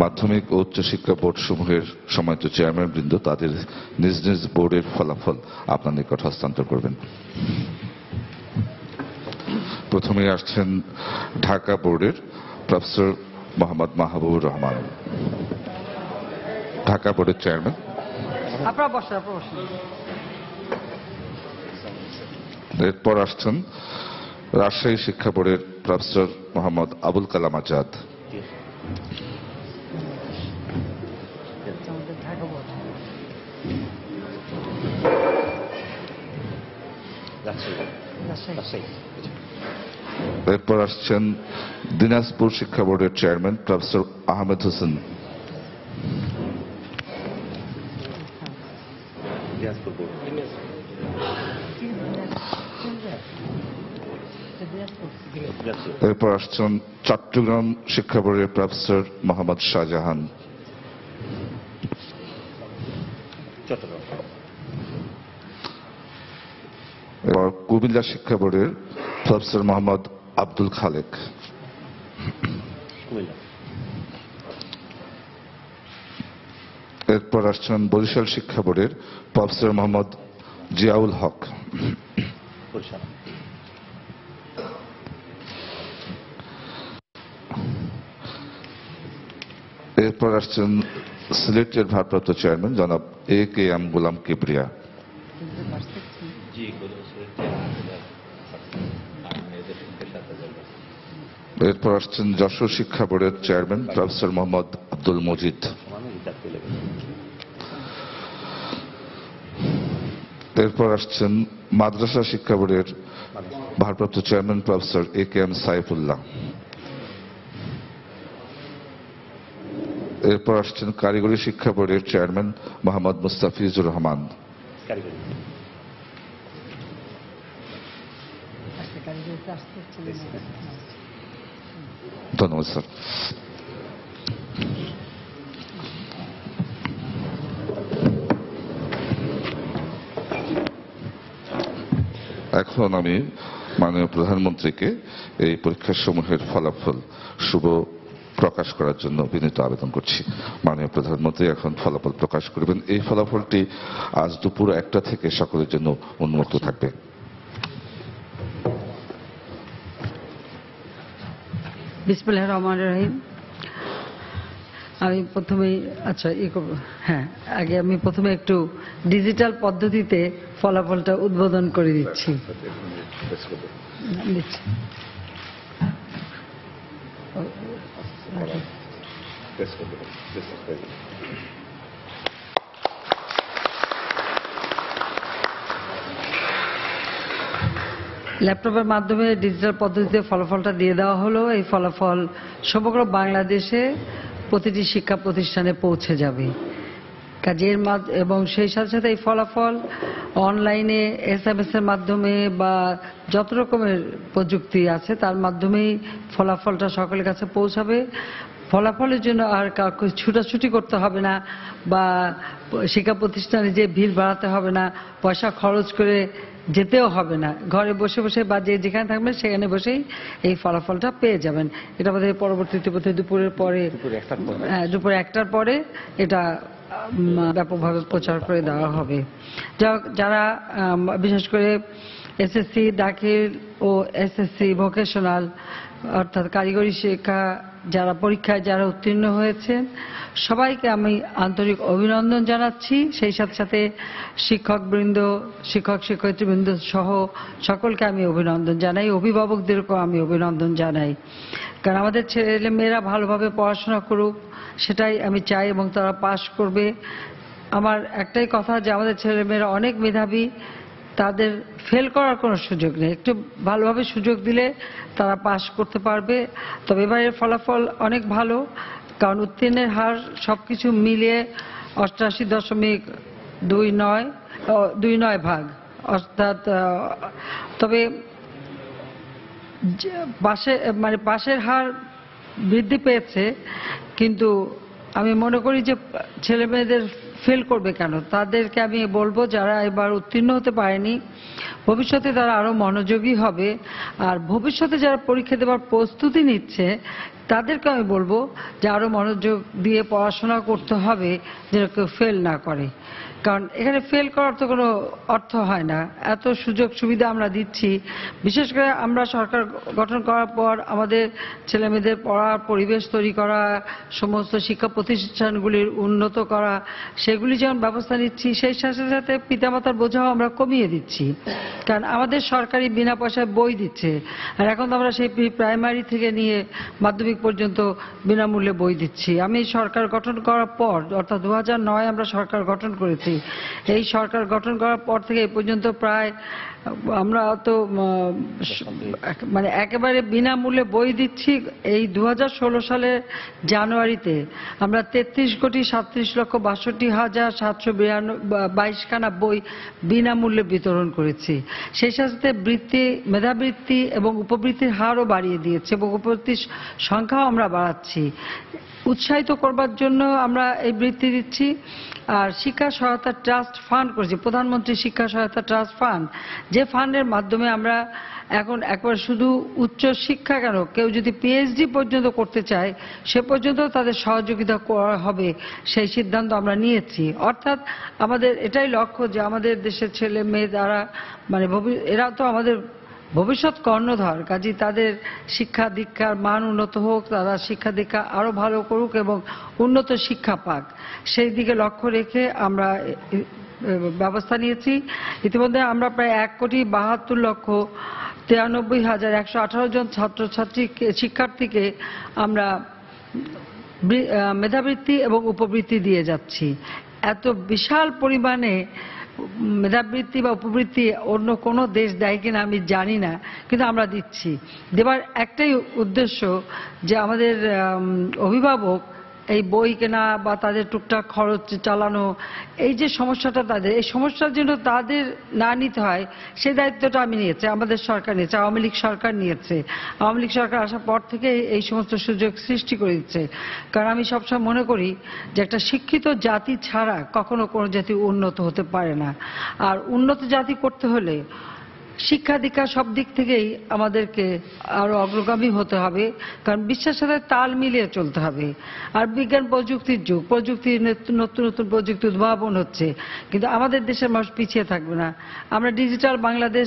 মাধ্যমিক ও উচ্চশিক্ষা বোর্ড সমূহের সম্মানিত চেয়ারম্যান বৃন্দ তাদের নিজ নিজ বোর্ডের ফলাফল আপনার নিকট হস্তান্তর করবেন। প্রথমে আসছেন ঢাকা বোর্ডের প্রফেসর মোহাম্মদ মাহবুবুর রহমান, ঢাকা বোর্ডের চেয়ারম্যান। এরপর আসছেন রাজশাহী শিক্ষা বোর্ডের প্রফেসর মোহাম্মদ আবুল কালাম আজাদ। এরপর আসছেন দিনাজপুর শিক্ষা বোর্ডের চেয়ারম্যান প্রফেসর আহমেদ হোসেন। এরপর আসছেন চট্টগ্রাম শিক্ষা বোর্ডের প্রফেসর মোহাম্মদ শাহজাহান। এবার কুমিল্লা শিক্ষা বোর্ডের প্রফেসর মোহাম্মদ আব্দুল খালেক। এরপর আসছেন বরিশাল শিক্ষা বোর্ডের প্রফেসর মোহাম্মদ জিয়াউল হক। এরপর আসছেন সিলেটের ভারপ্রাপ্ত চেয়ারম্যান জনাব A.K.M. গোলাম কিবরিয়া। এরপর আসছেন যশোর শিক্ষা বোর্ডের চেয়ারম্যান প্রফেসর মোহাম্মদ আব্দুল মজিদ। এরপর আসছেন মাদ্রাসা শিক্ষা বোর্ডের ভারপ্রাপ্ত চেয়ারম্যান প্রফেসর A.K.M. সাইফুল্লাহ। এরপর আসছেন কারিগরি শিক্ষা বোর্ডের চেয়ারম্যান মোহাম্মদ মুস্তাফিজুর রহমান। ধন্যবাদ স্যার। এখন আমি মাননীয় প্রধানমন্ত্রীকে এই পরীক্ষাসমূহের ফলাফল শুভ প্রকাশ করার জন্য বিনীত আবেদন করছি। মাননীয় প্রধানমন্ত্রী এখন ফলাফল প্রকাশ করবেন। এই ফলাফলটি আজ দুপুর 1টা থেকে সকলের জন্য উন্মুক্ত থাকবে। বিসমিল্লাহির রহমানির রহিম। আমি প্রথমেই আগে প্রথমে একটু ডিজিটাল পদ্ধতিতে ফলাফলটা উদ্বোধন করে দিচ্ছি। ল্যাপটপের মাধ্যমে ডিজিটাল পদ্ধতিতে ফলাফলটা দিয়ে দেওয়া হলো। এই ফলাফল সমগ্র বাংলাদেশে প্রতিটি শিক্ষা প্রতিষ্ঠানে পৌঁছে যাবে। কাজের এবং সেই সাথে সাথে এই ফলাফল অনলাইনে SMS এর মাধ্যমে বা যত রকমের প্রযুক্তি আছে তার মাধ্যমেই ফলাফলটা সকলের কাছে পৌঁছাবে। ফলাফলের জন্য আর কাউকে ছুটাছুটি করতে হবে না বা শিক্ষা প্রতিষ্ঠানে যে ভিড় বাড়াতে হবে না, পয়সা খরচ করে যেতেও হবে না, ঘরে বসে বসে বা যেখানে থাকবেন সেখানে বসেই এই ফলাফলটা পেয়ে যাবেন। এটা আমাদের পরবর্তীতে দুপুরের পরে দুপুর 1টার পরে এটা ব্যাপকভাবে প্রচার করে দেওয়া হবে। যারা বিশেষ করে SSC দাখিল ও SSC ভোকেশনাল অর্থাৎ কারিগরি শিক্ষা যারা পরীক্ষায় যারা উত্তীর্ণ হয়েছেন সবাইকে আমি আন্তরিক অভিনন্দন জানাচ্ছি। সেই সাথে সাথে শিক্ষকবৃন্দ, শিক্ষয়িত্রীবৃন্দ সহ সকলকে আমি অভিনন্দন জানাই, অভিভাবকদেরকেও আমি অভিনন্দন জানাই। কারণ আমাদের ছেলে মেয়েরা ভালোভাবে পড়াশোনা করুক সেটাই আমি চাই এবং তারা পাশ করবে। আমার একটাই কথা যে আমাদের ছেলে মেয়েরা অনেক মেধাবী, তাদের ফেল করার কোনো সুযোগ নেই, একটু ভালোভাবে সুযোগ দিলে তারা পাশ করতে পারবে। তবে এবারের ফলাফল অনেক ভালো, কারণ উত্তীর্ণের হার সবকিছু মিলিয়ে 88.29 ভাগ, অর্থাৎ তবে পাশের হার বৃদ্ধি পেয়েছে, কিন্তু আমি মনে করি যে ছেলে মেয়েদের ফেল করবে কেন, তাদেরকে আমি বলবো যারা এবার উত্তীর্ণ হতে পারেনি ভবিষ্যতে তারা আরো মনোযোগী হবে। আর ভবিষ্যতে যারা পরীক্ষা দেওয়ার প্রস্তুতি নিচ্ছে তাদেরকে আমি বলবো যে আরো মনোযোগ দিয়ে পড়াশোনা করতে হবে, যেন কেউ ফেল না করে। কারণ এখানে ফেল করার তো কোনো অর্থ হয় না। এত সুযোগ সুবিধা আমরা দিচ্ছি, বিশেষ করে আমরা সরকার গঠন করার পর আমাদের ছেলেমেয়েদের পড়ার পরিবেশ তৈরি করা, সমস্ত শিক্ষা প্রতিষ্ঠানগুলির উন্নত করা, সেগুলি যেমন ব্যবস্থা নিচ্ছি, সেই সাথে সাথে পিতামাতার বোঝাও আমরা কমিয়ে দিচ্ছি। কারণ আমাদের সরকারি বিনা পয়সায় বই দিচ্ছে, আর এখন তো আমরা সেই প্রাইমারি থেকে নিয়ে মাধ্যমিক পর্যন্ত বিনামূল্যে বই দিচ্ছি। আমি সরকার গঠন করার পর, অর্থাৎ 2009 আমরা সরকার গঠন করেছি, এই সরকার গঠন করার পর থেকে এই পর্যন্ত প্রায় আমরা তো একেবারে বিনামূল্যে বই দিচ্ছি। এই 2016 সালের জানুয়ারিতে আমরা 33,37,62,722 বই বিনামূল্যে বিতরণ করেছি। সেই সাথে মেধাবৃত্তি এবং উপবৃত্তির হারও বাড়িয়ে দিয়েছে এবং উপবৃত্তির সংখ্যাও আমরা বাড়াচ্ছি। উৎসাহিত করবার জন্য আমরা এই বৃত্তি দিচ্ছি। আর শিক্ষা সহায়তা ট্রাস্ট ফান্ড করেছি, প্রধানমন্ত্রী শিক্ষা সহায়তা ট্রাস্ট ফান্ড, যে ফান্ডের মাধ্যমে আমরা এখন একবার শুধু উচ্চ শিক্ষা কেন, কেউ যদি PhD পর্যন্ত করতে চায় সে পর্যন্ত তাদের সহযোগিতা করা হবে, সেই সিদ্ধান্ত আমরা নিয়েছি। অর্থাৎ আমাদের এটাই লক্ষ্য যে আমাদের দেশের ছেলে মেয়ে দ্বারা এরা তো আমাদের ভবিষ্যৎ কর্ণধার, কাজী তাদের শিক্ষা দীক্ষার মান উন্নত হোক, তারা শিক্ষা দীক্ষা আরো ভালো করুক এবং উন্নত শিক্ষা পাক, সেই দিকে লক্ষ্য রেখে আমরা ব্যবস্থা নিয়েছি। ইতিমধ্যে আমরা প্রায় 1,72,93,118 জন ছাত্রছাত্রী শিক্ষার্থীকে আমরা মেধাবৃত্তি এবং উপবৃত্তি দিয়ে যাচ্ছি। এত বিশাল পরিমাণে মেধাবৃত্তি বা উপবৃত্তি অন্য কোনো দেশ দেয় কিনা আমি জানি না, কিন্তু আমরা দিচ্ছি। দেবার একটাই উদ্দেশ্য যে আমাদের অভিভাবক এই বই কেনা বা তাদের টুকটাক খরচ চালানো, এই যে সমস্যাটা তাদের, এই সমস্যার জন্য তাদের না নিতে হয় সেই দায়িত্বটা আমি নিয়েছি, আমাদের সরকার নিয়েছে, আওয়ামী লীগ সরকার নিয়েছে। আওয়ামী লীগ সরকার আসার পর থেকে এই সমস্ত সুযোগ সৃষ্টি করে দিচ্ছে। কারণ আমি সবসময় মনে করি যে একটা শিক্ষিত জাতি ছাড়া কখনো কোনো জাতি উন্নত হতে পারে না। আর উন্নত জাতি করতে হলে শিক্ষা দীক্ষা সব দিক থেকেই আমাদেরকে আরো অগ্রগামী হতে হবে, কারণ বিশ্বের সাথে তাল মিলিয়ে চলতে হবে। আর বিজ্ঞান প্রযুক্তির যুগ, প্রযুক্তির নতুন নতুন প্রযুক্তি উদ্ভাবন হচ্ছে, কিন্তু আমাদের দেশের মানুষ পিছিয়ে থাকবে না। আমরা ডিজিটাল বাংলাদেশ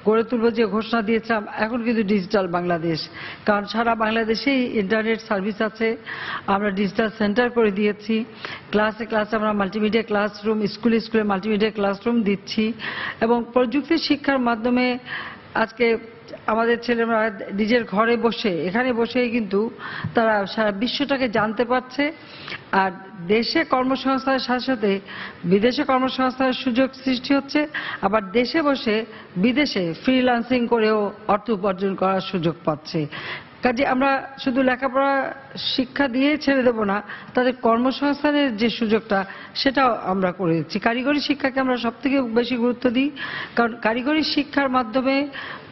গড়ে তুলবো যে ঘোষণা দিয়েছিলাম, এখন কিন্তু ডিজিটাল বাংলাদেশ, কারণ সারা বাংলাদেশেই ইন্টারনেট সার্ভিস আছে। আমরা ডিজিটাল সেন্টার করে দিয়েছি, ক্লাসে ক্লাসে আমরা মাল্টিমিডিয়া ক্লাসরুম, স্কুলে স্কুলে মাল্টিমিডিয়া ক্লাসরুম দিচ্ছি এবং প্রযুক্তি শিক্ষার মাধ্যমে আজকে আমাদের ছেলেমেয়েরা নিজের ঘরে বসে, এখানে বসেই কিন্তু তারা সারা বিশ্বটাকে জানতে পারছে। আর দেশে কর্মসংস্থানের সাথে সাথে বিদেশে কর্মসংস্থানের সুযোগ সৃষ্টি হচ্ছে, আবার দেশে বসে বিদেশে ফ্রিল্যান্সিং করেও অর্থ উপার্জন করার সুযোগ পাচ্ছে। কাজে আমরা শুধু লেখাপড়া শিক্ষা দিয়ে ছেড়ে দেব না, তাদের কর্মসংস্থানের যে সুযোগটা সেটাও আমরা করে দিচ্ছি। কারিগরি শিক্ষাকে আমরা সবথেকে বেশি গুরুত্ব দিই, কারণ কারিগরি শিক্ষার মাধ্যমে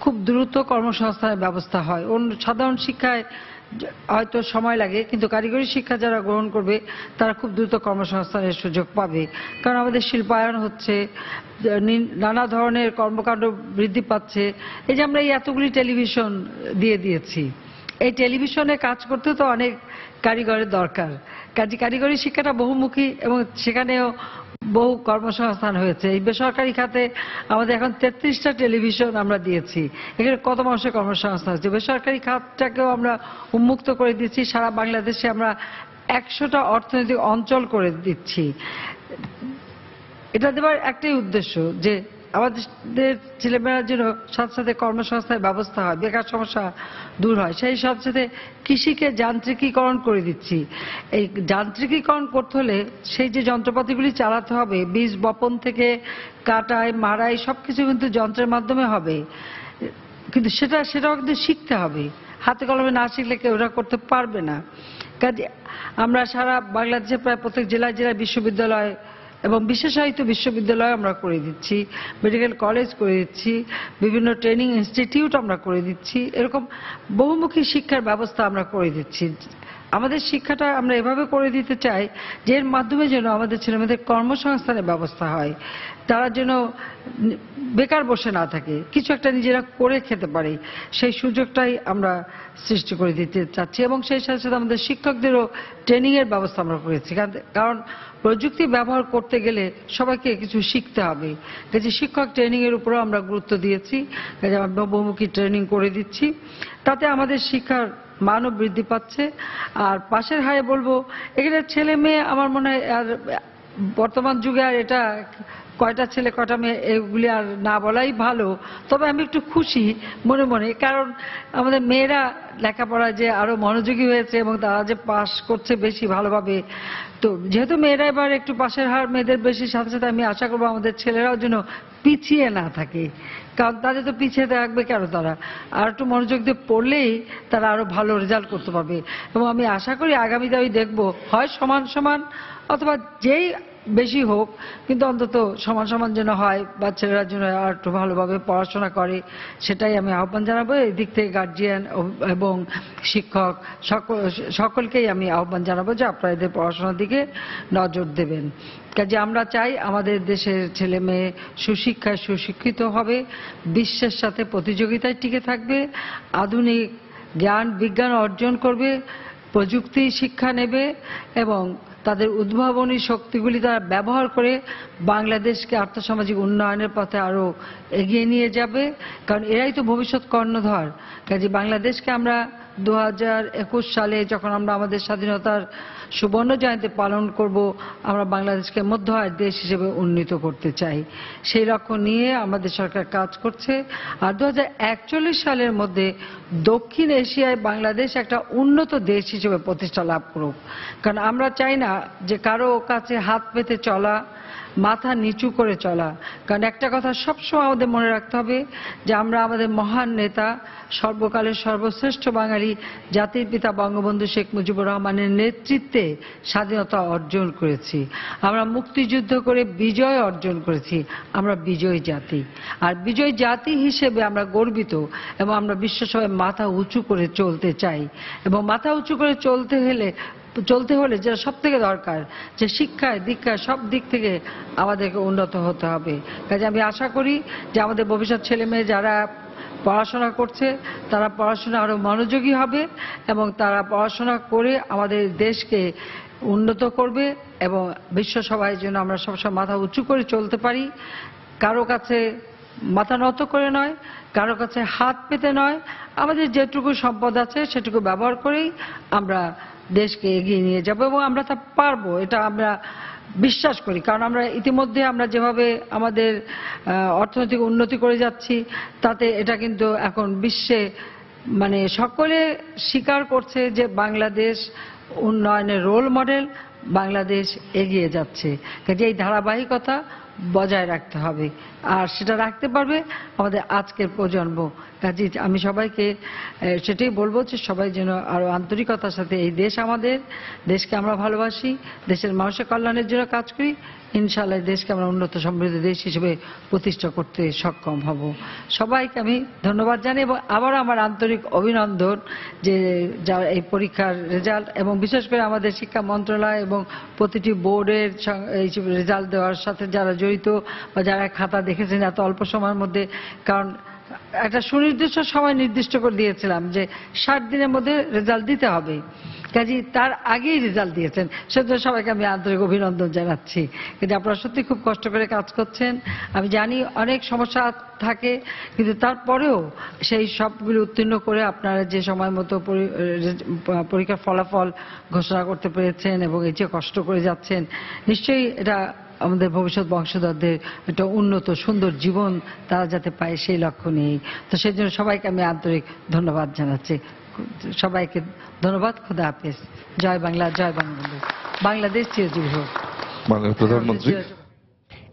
খুব দ্রুত কর্মসংস্থানের ব্যবস্থা হয়। অন্য সাধারণ শিক্ষায় হয়তো সময় লাগে, কিন্তু কারিগরি শিক্ষা যারা গ্রহণ করবে তারা খুব দ্রুত কর্মসংস্থানের সুযোগ পাবে। কারণ আমাদের শিল্পায়ন হচ্ছে, নানা ধরনের কর্মকাণ্ড বৃদ্ধি পাচ্ছে। এই যে আমরা এই এতগুলি টেলিভিশন দিয়ে দিয়েছি, এই টেলিভিশনে কাজ করতে তো অনেক কারিগরের দরকার। কারিগরি শিক্ষাটা বহুমুখী এবং সেখানেও বহু কর্মসংস্থান হয়েছে। এই বেসরকারি খাতে আমাদের এখন 33টা টেলিভিশন আমরা দিয়েছি, এখানে কত মানুষের কর্মসংস্থান হচ্ছে। বেসরকারি খাতটাকেও আমরা উন্মুক্ত করে দিচ্ছি, সারা বাংলাদেশে আমরা 100টা অর্থনৈতিক অঞ্চল করে দিচ্ছি। এটা দেওয়ার একটাই উদ্দেশ্য যে আমাদের ছেলেমেয়েরার জন্য সাথে সাথে কর্মসংস্থানের ব্যবস্থা হয়, বেকার সমস্যা দূর হয়। সেই সাথে সাথে কৃষিকে যান্ত্রিকীকরণ করে দিচ্ছি। এই যান্ত্রিকীকরণ করতে হলে সেই যে যন্ত্রপাতিগুলি চালাতে হবে, বীজ বপন থেকে কাটাই মারাই সবকিছু কিন্তু যন্ত্রের মাধ্যমে হবে, কিন্তু সেটাও কিন্তু শিখতে হবে। হাতে কলমে না শিখলে কেউ ওরা করতে পারবে না। কাজে আমরা সারা বাংলাদেশে প্রায় প্রত্যেক জেলায় জেলায় বিশ্ববিদ্যালয় এবং বিশেষায়িত বিশ্ববিদ্যালয় আমরা করে দিচ্ছি, মেডিকেল কলেজ করে দিচ্ছি, বিভিন্ন ট্রেনিং ইনস্টিটিউট আমরা করে দিচ্ছি। এরকম বহুমুখী শিক্ষার ব্যবস্থা আমরা করে দিচ্ছি। আমাদের শিক্ষাটা আমরা এভাবে করে দিতে চাই যে এর মাধ্যমে যেন আমাদের ছেলেমেয়েদের কর্মসংস্থানের ব্যবস্থা হয়, তারা যেন বেকার বসে না থাকে, কিছু একটা নিজেরা করে খেতে পারে, সেই সুযোগটাই আমরা সৃষ্টি করে দিতে চাচ্ছি। এবং সেই সাথে সাথে আমাদের শিক্ষকদেরও ট্রেনিংয়ের ব্যবস্থা আমরা করেছি, কারণ প্রযুক্তি ব্যবহার করতে গেলে সবাইকে কিছু শিখতে হবে। কাজে শিক্ষক ট্রেনিংয়ের উপরেও আমরা গুরুত্ব দিয়েছি, কাজে আমরা বহুমুখী ট্রেনিং করে দিচ্ছি, তাতে আমাদের শিক্ষার মানও বৃদ্ধি পাচ্ছে। আর পাশের হারে বলবো, এখানে ছেলে মেয়ে আমার মনে হয় আর বর্তমান যুগে আর এটা কয়টা ছেলে কয়টা মেয়ে এগুলি আর না বলাই ভালো। তবে আমি একটু খুশি মনে মনে, কারণ আমাদের মেয়েরা লেখাপড়ায় যে আরো মনোযোগী হয়েছে এবং তারা যে পাস করছে বেশি ভালোভাবে। তো যেহেতু মেয়েরা এবার একটু পাশের হার মেয়েদের বেশি, সাথে সাথে আমি আশা করবো আমাদের ছেলেরাও যেন পিছিয়ে না থাকে, কারণ তাদের তো পিছিয়ে থাকবে কেন, তারা আর একটু মনোযোগ দিয়ে পড়লেই তারা আরো ভালো রেজাল্ট করতে পারবে। এবং আমি আশা করি আগামীতে আমি দেখবো হয় সমান সমান অথবা যেই বেশি হোক, কিন্তু অন্তত সমান সমান যেন হয় বা ছেলেরা যেন আর একটু ভালোভাবে পড়াশোনা করে, সেটাই আমি আহ্বান জানাবো। এই দিক থেকে গার্জিয়ান এবং শিক্ষক সকলকেই আমি আহ্বান জানাবো যে আপনারা এদের পড়াশোনার দিকে নজর দেবেন। কাজে আমরা চাই আমাদের দেশের ছেলে মেয়ে সুশিক্ষায় সুশিক্ষিত হবে, বিশ্বের সাথে প্রতিযোগিতায় টিকে থাকবে, আধুনিক জ্ঞান বিজ্ঞান অর্জন করবে, প্রযুক্তি শিক্ষা নেবে এবং তাদের উদ্ভাবনী শক্তিগুলি তারা ব্যবহার করে বাংলাদেশকে আর্থসামাজিক উন্নয়নের পথে আরো এগিয়ে নিয়ে যাবে, কারণ এরাই তো ভবিষ্যৎ কর্ণধার। কাজে বাংলাদেশকে আমরা 2021 সালে যখন আমরা আমাদের স্বাধীনতার সুবর্ণ জয়ন্তী পালন করব, আমরা বাংলাদেশকে মধ্য আয়ের দেশ হিসেবে উন্নীত করতে চাই। সেই লক্ষ্য নিয়ে আমাদের সরকার কাজ করছে। আর 2041 সালের মধ্যে দক্ষিণ এশিয়ায় বাংলাদেশ একটা উন্নত দেশ হিসেবে প্রতিষ্ঠা লাভ করুক, কারণ আমরা চাই না যে কারো কাছে হাত পেতে চলা, মাথা নিচু করে চলা। কারণ একটা কথা সবসময় আমাদের মনে রাখতে হবে যে আমরা আমাদের মহান নেতা, সর্বকালের সর্বশ্রেষ্ঠ বাঙালি জাতির পিতা বঙ্গবন্ধু শেখ মুজিবুর রহমানের নেতৃত্বে স্বাধীনতা অর্জন করেছি, আমরা মুক্তিযুদ্ধ করে বিজয় অর্জন করেছি, আমরা বিজয়ী জাতি। আর বিজয়ী জাতি হিসেবে আমরা গর্বিত এবং আমরা বিশ্বসভায় মাথা উঁচু করে চলতে চাই। এবং মাথা উঁচু করে চলতে হলে যেটা সব থেকে দরকার, যে শিক্ষায় দীক্ষায় সব দিক থেকে আমাদেরকে উন্নত হতে হবে। কাজে আমি আশা করি যে আমাদের ভবিষ্যৎ ছেলে মেয়ে যারা পড়াশোনা করছে তারা পড়াশোনা আরো মনোযোগী হবে এবং তারা পড়াশোনা করে আমাদের দেশকে উন্নত করবে এবং বিশ্বসভায় যেন আমরা সবসময় মাথা উঁচু করে চলতে পারি, কারো কাছে মাথা নত করে নয়, কারো কাছে হাত পেতে নয়। আমাদের যেটুকু সম্পদ আছে সেটুকু ব্যবহার করেই আমরা দেশকে এগিয়ে নিয়ে যাব এবং আমরা তা পারবো, এটা আমরা বিশ্বাস করি। কারণ আমরা ইতিমধ্যে আমরা যেভাবে আমাদের অর্থনৈতিক উন্নতি করে যাচ্ছি, তাতে এটা কিন্তু এখন বিশ্বে মানে সকলে স্বীকার করছে যে বাংলাদেশ উন্নয়নের রোল মডেল, বাংলাদেশ এগিয়ে যাচ্ছে। কাজে এই ধারাবাহিকতা বজায় রাখতে হবে, আর সেটা রাখতে পারবে আমাদের আজকের প্রজন্ম। কাজে আমি সবাইকে সেটাই বলবো যে সবাই যেন আরো আন্তরিকতার সাথে, এই দেশ আমাদের, দেশকে আমরা ভালোবাসি, দেশের মানুষের কল্যাণের জন্য কাজ করি, ইনশাআল্লাহ দেশকে আমরা উন্নত সমৃদ্ধ দেশ হিসেবে প্রতিষ্ঠা করতে সক্ষম হব। সবাইকে আমি ধন্যবাদ জানাই এবং আবার আমার আন্তরিক অভিনন্দন যে যারা এই পরীক্ষার রেজাল্ট এবং বিশেষ করে আমাদের শিক্ষা মন্ত্রণালয় এবং প্রতিটি বোর্ডের এই রেজাল্ট দেওয়ার সাথে যারা জড়িত বা যারা খাতা দেখেছেন এত অল্প সময়ের মধ্যে, কারণ একটা সুনির্দিষ্ট সময় নির্দিষ্ট করে দিয়েছিলাম যে 60 দিনের মধ্যে রেজাল্ট দিতে হবে, কাজে তার আগেই রেজাল্ট দিয়েছেন, সেজন্য সবাইকে আমি আন্তরিক অভিনন্দন জানাচ্ছি। কিন্তু আপনারা সত্যি খুব কষ্ট করে কাজ করছেন, আমি জানি অনেক সমস্যা থাকে, কিন্তু তারপরেও সেই সবগুলো উত্তীর্ণ করে আপনারা যে সময় মতো পরীক্ষার ফলাফল ঘোষণা করতে পেরেছেন এবং এই যে কষ্ট করে যাচ্ছেন, নিশ্চয়ই এটা আমাদের ভবিষ্যৎ বংশধরদের একটা উন্নত সুন্দর জীবন তারা যাতে পায় সেই লক্ষ্য নিয়েই। তো সেই জন্য সবাইকে আমি আন্তরিক ধন্যবাদ জানাচ্ছি। সবাইকে ধন্যবাদ। খোদা হাফেজ। জয় বাংলা, জয় বঙ্গবন্ধু। বাংলাদেশ চিরজীবী হোক। মাননীয় প্রধানমন্ত্রী,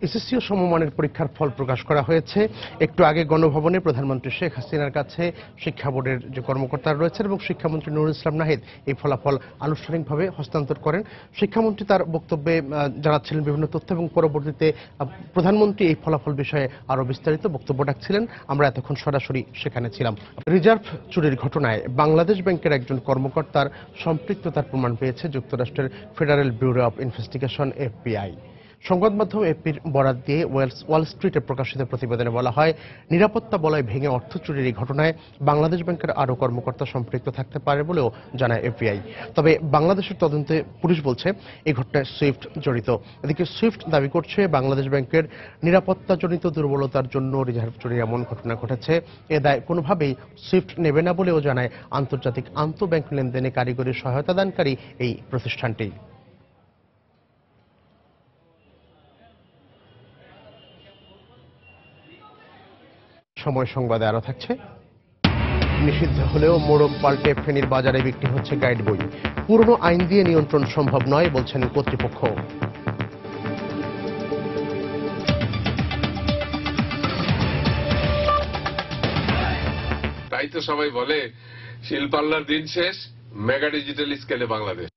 এসএসসি ও সমমানের পরীক্ষার ফল প্রকাশ করা হয়েছে। একটু আগে গণভবনে প্রধানমন্ত্রী শেখ হাসিনার কাছে শিক্ষা বোর্ডের যে কর্মকর্তারা রয়েছেন এবং শিক্ষামন্ত্রী নুরুল ইসলাম নাহিদ এই ফলাফল আনুষ্ঠানিকভাবে হস্তান্তর করেন। শিক্ষামন্ত্রী তার বক্তব্যে জানাচ্ছিলেন বিভিন্ন তথ্য এবং পরবর্তীতে প্রধানমন্ত্রী এই ফলাফল বিষয়ে আরও বিস্তারিত বক্তব্য রাখছিলেন। আমরা এতক্ষণ সরাসরি সেখানে ছিলাম। রিজার্ভ চুরির ঘটনায় বাংলাদেশ ব্যাংকের একজন কর্মকর্তার সম্পৃক্ততার প্রমাণ পেয়েছে যুক্তরাষ্ট্রের federal bureau of investigation FBI। সংবাদ মাধ্যম এপির বরাত দিয়ে ওয়াল স্ট্রিটে প্রকাশিত প্রতিবেদনে বলা হয়, নিরাপত্তা বলয় ভেঙে অর্থ চুরির এই ঘটনায় বাংলাদেশ ব্যাংকের আরও কর্মকর্তা সম্পৃক্ত থাকতে পারে বলেও জানায় FBI। তবে বাংলাদেশের তদন্তে পুলিশ বলছে এই ঘটনায় সুইফট জড়িত। এদিকে সুইফট দাবি করছে বাংলাদেশ ব্যাংকের নিরাপত্তাজনিত দুর্বলতার জন্য রিজার্ভ চুরির এমন ঘটনা ঘটেছে। এ দায় কোনোভাবেই সুইফট নেবে না বলেও জানায় আন্তর্জাতিক আন্তঃব্যাংক লেনদেনে কারিগরি সহায়তা দানকারী এই প্রতিষ্ঠানটি। সময় সংবাদে আরো থাকছে, নিষিদ্ধ হলেও মোড়ক পাল্টে ফেনীর বাজারে বিক্রি হচ্ছে গাইড বই। পুরনো আইন দিয়ে নিয়ন্ত্রণ সম্ভব নয় বলছেন কর্তৃপক্ষ। তাই তো সবাই বলে শিল্পাল্লার দিন শেষ, মেগা ডিজিটাল স্কেলে বাংলাদেশ।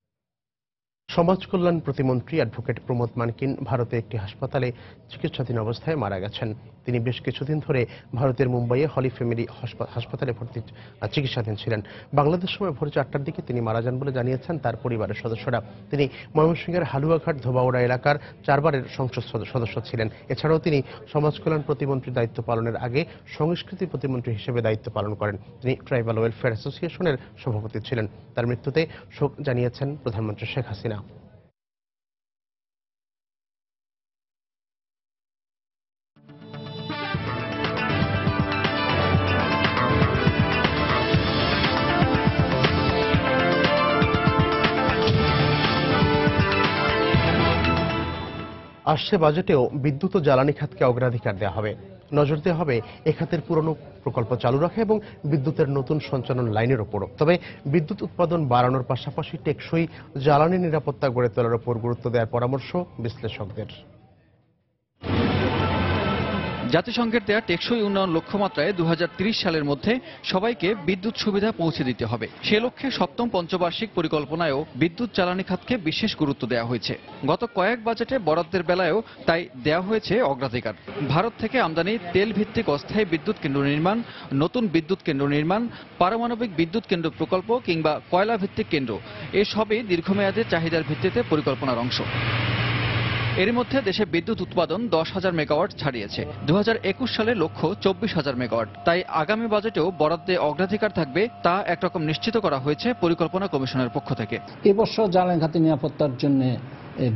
সমাজ কল্যাণ প্রতিমন্ত্রী অ্যাডভোকেট প্রমোদ মানকিন ভারতে একটি হাসপাতালে চিকিৎসাধীন অবস্থায় মারা গেছেন। তিনি বেশ কিছুদিন ধরে ভারতের মুম্বাইয়ে হলি ফ্যামিলি হাসপাতালে চিকিৎসাধীন ছিলেন। বাংলাদেশ সময় ভোর 4টার দিকে তিনি মারা যান বলে জানিয়েছেন তার পরিবারের সদস্যরা। তিনি ময়মনসিংহের হালুয়াঘাট ধোবাউড়া এলাকার 4 বারের সংসদ সদস্য ছিলেন। এছাড়াও তিনি সমাজ কল্যাণ প্রতিমন্ত্রীর দায়িত্ব পালনের আগে সংস্কৃতি প্রতিমন্ত্রী হিসেবে দায়িত্ব পালন করেন। তিনি ট্রাইবাল ওয়েলফেয়ার অ্যাসোসিয়েশনের সভাপতি ছিলেন। তার মৃত্যুতে শোক জানিয়েছেন প্রধানমন্ত্রী শেখ হাসিনা। আসছে বাজেটেও বিদ্যুৎ ও জ্বালানি খাতকে অগ্রাধিকার দেওয়া হবে। নজর দেওয়া হবে এ খাতের পুরনো প্রকল্প চালু রাখা এবং বিদ্যুতের নতুন সঞ্চালন লাইনের উপরও। তবে বিদ্যুৎ উৎপাদন বাড়ানোর পাশাপাশি টেকসই জ্বালানি নিরাপত্তা গড়ে তোলার উপর গুরুত্ব দেওয়ার পরামর্শ বিশ্লেষকদের। জাতিসংঘের দেয়া টেকসই উন্নয়ন লক্ষ্যমাত্রায় 2030 সালের মধ্যে সবাইকে বিদ্যুৎ সুবিধা পৌঁছে দিতে হবে। সে লক্ষ্যে 7ম পঞ্চবার্ষিক পরিকল্পনায়ও বিদ্যুৎ জ্বালানি খাতকে বিশেষ গুরুত্ব দেওয়া হয়েছে। গত কয়েক বাজেটে বরাদ্দের বেলায়ও তাই দেওয়া হয়েছে অগ্রাধিকার। ভারত থেকে আমদানি তেল ভিত্তিক অস্থায়ী বিদ্যুৎ কেন্দ্র নির্মাণ, নতুন বিদ্যুৎ কেন্দ্র নির্মাণ, পারমাণবিক বিদ্যুৎ কেন্দ্র প্রকল্প কিংবা কয়লা ভিত্তিক কেন্দ্র, এসবই দীর্ঘমেয়াদে চাহিদার ভিত্তিতে পরিকল্পনার অংশ। এর মধ্যে দেশে বিদ্যুৎ উৎপাদন 10,000 মেগাওয়াট ছাড়িয়েছে। 2021 সালে লক্ষ্য 24,000 মেগাওয়াট। তাই আগামী বাজেটেও বরাদ্দে অগ্রাধিকার থাকবে, তা একরকম নিশ্চিত করা হয়েছে পরিকল্পনা কমিশনের পক্ষ থেকে। এবছর জ্বালানি খাতের নিরাপত্তার জন্য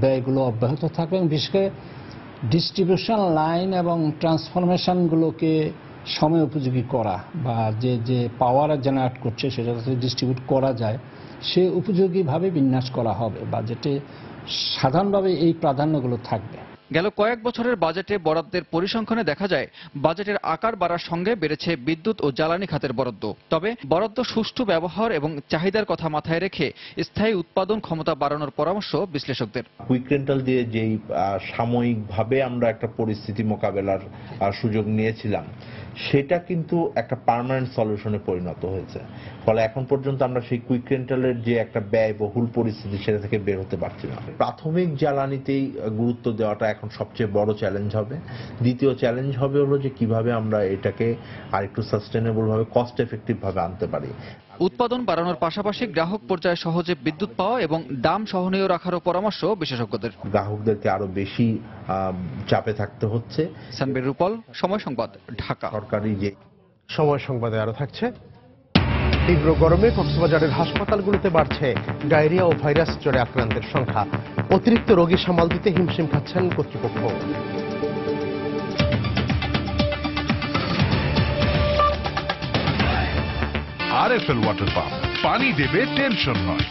ব্যয়গুলো অব্যাহত থাকবে এবং বিশেষ করে ডিস্ট্রিবিউশন লাইন এবং ট্রান্সফরমেশনগুলোকে সময় উপযোগী করা বা যে পাওয়ার জেনারেট করছে সেটা যাতে ডিস্ট্রিবিউট করা যায় সে উপযোগীভাবে বিন্যাস করা হবে। বাজেটে সাধারণভাবে এই প্রাধান্যগুলো থাকবে। গেল কয়েক বছরের বাজেটে বরাদ্দের পরিসংখ্যানে দেখা যায় বাজেটের আকার বাড়ার সঙ্গে বেড়েছে বিদ্যুৎ ও জ্বালানি খাতের বরাদ্দ। তবে বরাদ্দ সুষ্ঠু ব্যবহার এবং চাহিদার কথা মাথায় রেখে স্থায়ী উৎপাদন ক্ষমতা বাড়ানোর পরামর্শ বিশ্লেষকদের। কুইক রেন্টাল দিয়ে যেই সাময়িকভাবে আমরা একটা পরিস্থিতি মোকাবেলার সুযোগ নিয়েছিলাম, সেটা কিন্তু একটা পার্মানেন্ট সলিউশনে পরিণত হয়েছে। ফলে এখন পর্যন্ত আমরা সেই কুইক রেন্টালের যে একটা ব্যয়বহুল পরিস্থিতি, সেটা থেকে বের হতে পারছি না। প্রাথমিক জ্বালানিতেই গুরুত্ব দেওয়াটা এখন সবচেয়ে বড় চ্যালেঞ্জ হবে। দ্বিতীয় চ্যালেঞ্জ হবে হলো যে কিভাবে আমরা এটাকে আরেকটু সাস্টেনেবল ভাবে, কস্ট এফেক্টিভ ভাবে আনতে পারি। উৎপাদন বাড়ানোর পাশাপাশি গ্রাহক পর্যায়ে সহজে বিদ্যুৎ পাওয়া এবং দাম সহনীয় রাখারও পরামর্শ বিশেষজ্ঞদের। গ্রাহকদেরকে আরো বেশি চাপে থাকতে হচ্ছে। সানবীর রূপল, সময় সংবাদ, ঢাকা। সরকারি যে সময় সংবাদে আরো থাকছে, তীব্র গরমে কক্সবাজারের হাসপাতালগুলোতে বাড়ছে ডায়রিয়া ও ভাইরাস জ্বরে আক্রান্তের সংখ্যা। অতিরিক্ত রোগী সামাল দিতে হিমশিম খাচ্ছেন কর্তৃপক্ষ। আরএফএল ওয়াটার পাম্প, পানি দেবে, টেনশন নয়।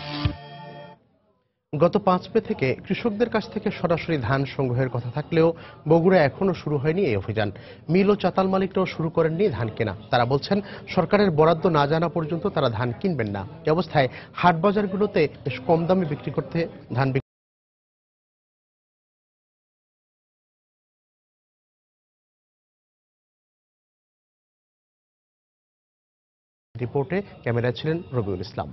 গত 5 মে থেকে কৃষকদের কাছ থেকে সরাসরি ধান সংগ্রহের কথা থাকলেও বগুড়া এখনো শুরু হয়নি এই অভিযান। মিল ও চাতাল মালিকরাও শুরু করেননি ধান কেনা। তারা বলছেন সরকারের বরাদ্দ না জানা পর্যন্ত তারা ধান কিনবেন না। এই অবস্থায় হাট বাজারগুলোতে বেশ কম দামে বিক্রি করতে ধান রিপোর্টে ক্যামেরায় ছিলেন রবিউল ইসলাম।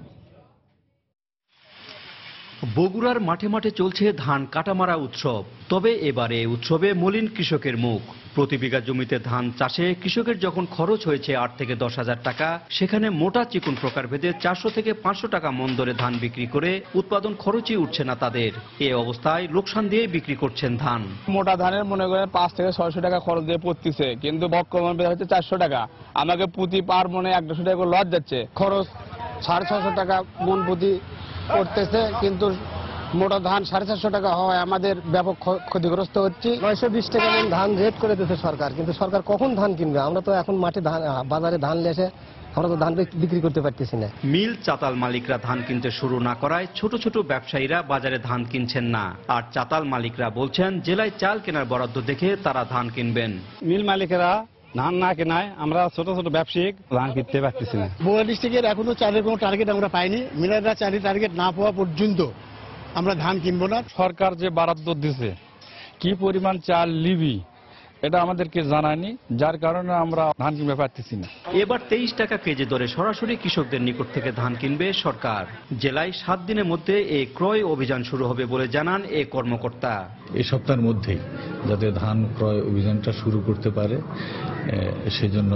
বগুড়ার মাঠে মাঠে চলছে ধান কাটামারা উৎসব। তবে এবারে উৎসবে মলিন কৃষকের মুখ। প্রতি বিঘা জমিতে ধান চাষে কৃষকের যখন খরচ হয়েছে 8 থেকে 10 হাজার টাকা, সেখানে মোটা চিকুন প্রকারভেদে 400 থেকে 500 টাকা মন দরে ধান বিক্রি করে উৎপাদন খরচই উঠছে না তাদের। এ অবস্থায় লোকসান দিয়ে বিক্রি করছেন ধান। মোটা ধানের মনে করেন 5 থেকে 600 টাকা খরচ দিয়ে পড়তেছে, কিন্তু বর্তমান বাজার হচ্ছে 400 টাকা। আমাকে প্রতি পার মনে 100 টাকা করে লস যাচ্ছে। খরচ 650 টাকা মন প্রতি করতেছে, কিন্তু মোটা ধান 450 টাকা হওয়ায় আমাদের ব্যাপক ক্ষতিগ্রস্ত হচ্ছে। 920 টাকা মন ধান রেট করে দিয়েছে সরকার, কিন্তু সরকার কখন ধান কিনবে? আমরা তো এখন মাঠে বাজারে ধান লেসে আমরা তো ধান বিক্রি করতে পারতেছি না। মিল চাতাল মালিকরা ধান কিনতে শুরু না করায় ছোট ছোট ব্যবসায়ীরা বাজারে ধান কিনছেন না। আর চাতাল মালিকরা বলছেন জেলায় চাল কেনার বরাদ্দ দেখে তারা ধান কিনবেন। মিল মালিকেরা ধান না কেনায় আমরা ছোট ছোট ব্যবসায়িক ধান কিনতে পারতেছি না। বগুড়া ডিস্ট্রিক্টের এখনো চালের কোনো টার্গেট আমরা পাইনি। মিলাররা চালের টার্গেট না পাওয়া পর্যন্ত আমরা ধান কিনবো না। সরকার যে বরাদ্দ দিছে, কি পরিমাণ চাল লিবি এটা আমাদেরকে জানায়নি, যার কারণে আমরা ধান কিনতে পারতেছি না। এবার 23 টাকা কেজি দরে সরাসরি কৃষকদের নিকট থেকে ধান কিনবে সরকার। জেলায় 7 দিনের মধ্যে এই ক্রয় অভিযান শুরু হবে বলে জানান এ কর্মকর্তা। এই সপ্তাহের মধ্যেই যাতে ধান ক্রয় অভিযানটা শুরু করতে পারে, সেজন্য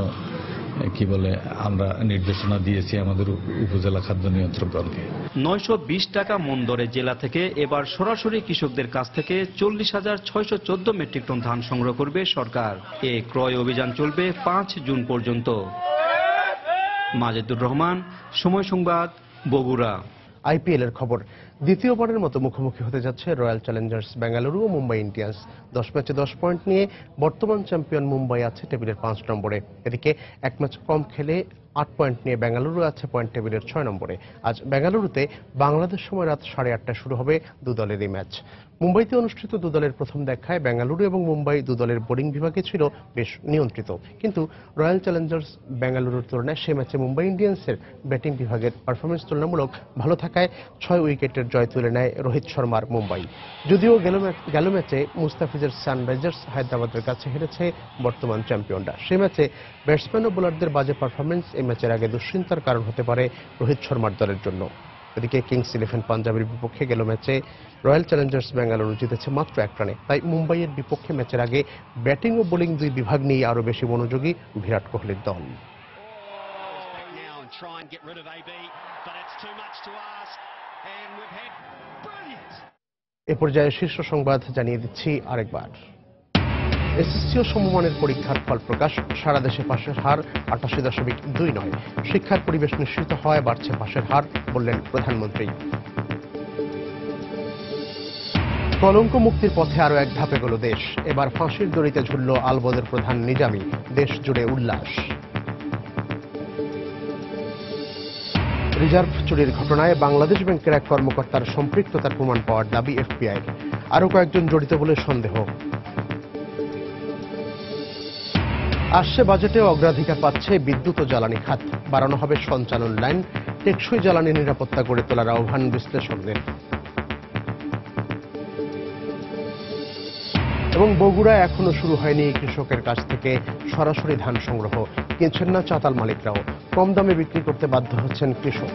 আমরা নির্দেশনা দিয়েছি আমাদের উপজেলা খাদ্য নিয়ন্ত্রক দলকে। 920 টাকা মন দরে জেলা থেকে এবার সরাসরি কৃষকদের কাছ থেকে 40,614 মেট্রিক টন ধান সংগ্রহ করবে সরকার। এই ক্রয় অভিযান চলবে 5 জুন পর্যন্ত। মাজেদুর রহমান, সময় সংবাদ, বগুড়া। আইপিএল এর খবর, দ্বিতীয়বারের মতো মুখোমুখি হতে যাচ্ছে রয়্যাল চ্যালেঞ্জার্স বেঙ্গালুরু ও মুম্বাই ইন্ডিয়ান্স। 10 ম্যাচে 10 পয়েন্ট নিয়ে বর্তমান চ্যাম্পিয়ন মুম্বাই আছে টেবিলের 5 নম্বরে। এদিকে 1 ম্যাচ কম খেলে 8 পয়েন্ট নিয়ে বেঙ্গালুরু আছে পয়েন্ট টেবিলের 6 নম্বরে। আজ বেঙ্গালুরুতে বাংলাদেশ সময় রাত 8:30টায় শুরু হবে দুদলেরই ম্যাচ। মুম্বাইতে অনুষ্ঠিত দুদলের প্রথম দেখায় বেঙ্গালুরু এবং মুম্বাই দুদলের বোলিং বিভাগে ছিল বেশ নিয়ন্ত্রিত, কিন্তু রয়্যাল চ্যালেঞ্জার্স বেঙ্গালুরুর তুলনায় সে ম্যাচে মুম্বাই ইন্ডিয়ান্সের ব্যাটিং বিভাগের পারফরমেন্স তুলনামূলক ভালো থাকায় 6 উইকেটের জয় তুলে নেয় রোহিত শর্মার মুম্বাই। যদিও গেল ম্যাচে মুস্তাফিজের সানরাইজার্স হায়দ্রাবাদের কাছে হেরেছে বর্তমান চ্যাম্পিয়নরা। সে ম্যাচে ব্যাটসম্যান ও বোলারদের বাজে পারফরমেন্স এই ম্যাচের আগে দুশ্চিন্তার কারণ হতে পারে রোহিত শর্মার দলের জন্য। এদিকে কিংস 11 পাঞ্জাবের বিপক্ষে গেল ম্যাচে রয়্যাল চ্যালেঞ্জার্স বেঙ্গালুরু জিতেছে মাত্র 1 রানে। তাই মুম্বাইয়ের বিপক্ষে ম্যাচের আগে ব্যাটিং ও বোলিং দুই বিভাগ নিয়ে আরো বেশি মনোযোগী বিরাট কোহলির দল। এ পর্যায়ে শীর্ষ সংবাদ জানিয়ে দিচ্ছি আরেকবার। এসএসসি ও সমমানের পরীক্ষার ফল প্রকাশ। সারা দেশে পাশের হার 88.29। শিক্ষার পরিবেশ নিশ্চিত হওয়ায় বাড়ছে পাশের হার, বললেন প্রধানমন্ত্রী। কলঙ্ক মুক্তির পথে আরো এক ধাপে গেল দেশ। এবার ফাঁসির দড়িতে ঝুলল আলবদর প্রধান নিজামী। দেশ জুড়ে উল্লাস। রিজার্ভ চুরির ঘটনায় বাংলাদেশ ব্যাংকের এক কর্মকর্তার সম্পৃক্ততার প্রমাণ পাওয়ার দাবি এফবিআই। আরো কয়েকজন জড়িত বলে সন্দেহ। আসছে বাজেটে অগ্রাধিকার পাচ্ছে বিদ্যুৎ ও জ্বালানি খাত। বাড়ানো হবে সঞ্চালন লাইন, টেকসই জ্বালানি নিরাপত্তা গড়ে তোলার আহ্বান বিশ্লেষকদের। এবং বগুড়ায় এখনো শুরু হয়নি কৃষকের কাছ থেকে সরাসরি ধান সংগ্রহ। কিনছেন না চাতাল মালিকরাও, কম দামে বিক্রি করতে বাধ্য হচ্ছেন কৃষক।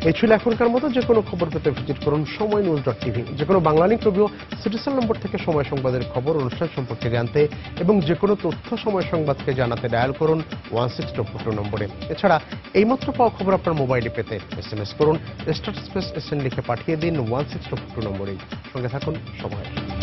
এই ছিল এখনকার মতো। যে কোনো খবর পেতে ভিজিট করুন সময়নিউজ.tv। যে কোনো বাংলা লিংক রবিও সিটিসেল নম্বর থেকে সময় সংবাদের খবর, অনুষ্ঠান সম্পর্কে জানতে এবং যে কোনো তথ্য সময় সংবাদকে জানাতে ডায়াল করুন 1622 নম্বরে। এছাড়া এইমাত্র পাওয়া খবর আপনার মোবাইলে পেতে SMS করুন *SN লিখে পাঠিয়ে দিন 1622 নম্বরে। সঙ্গে থাকুন সময়।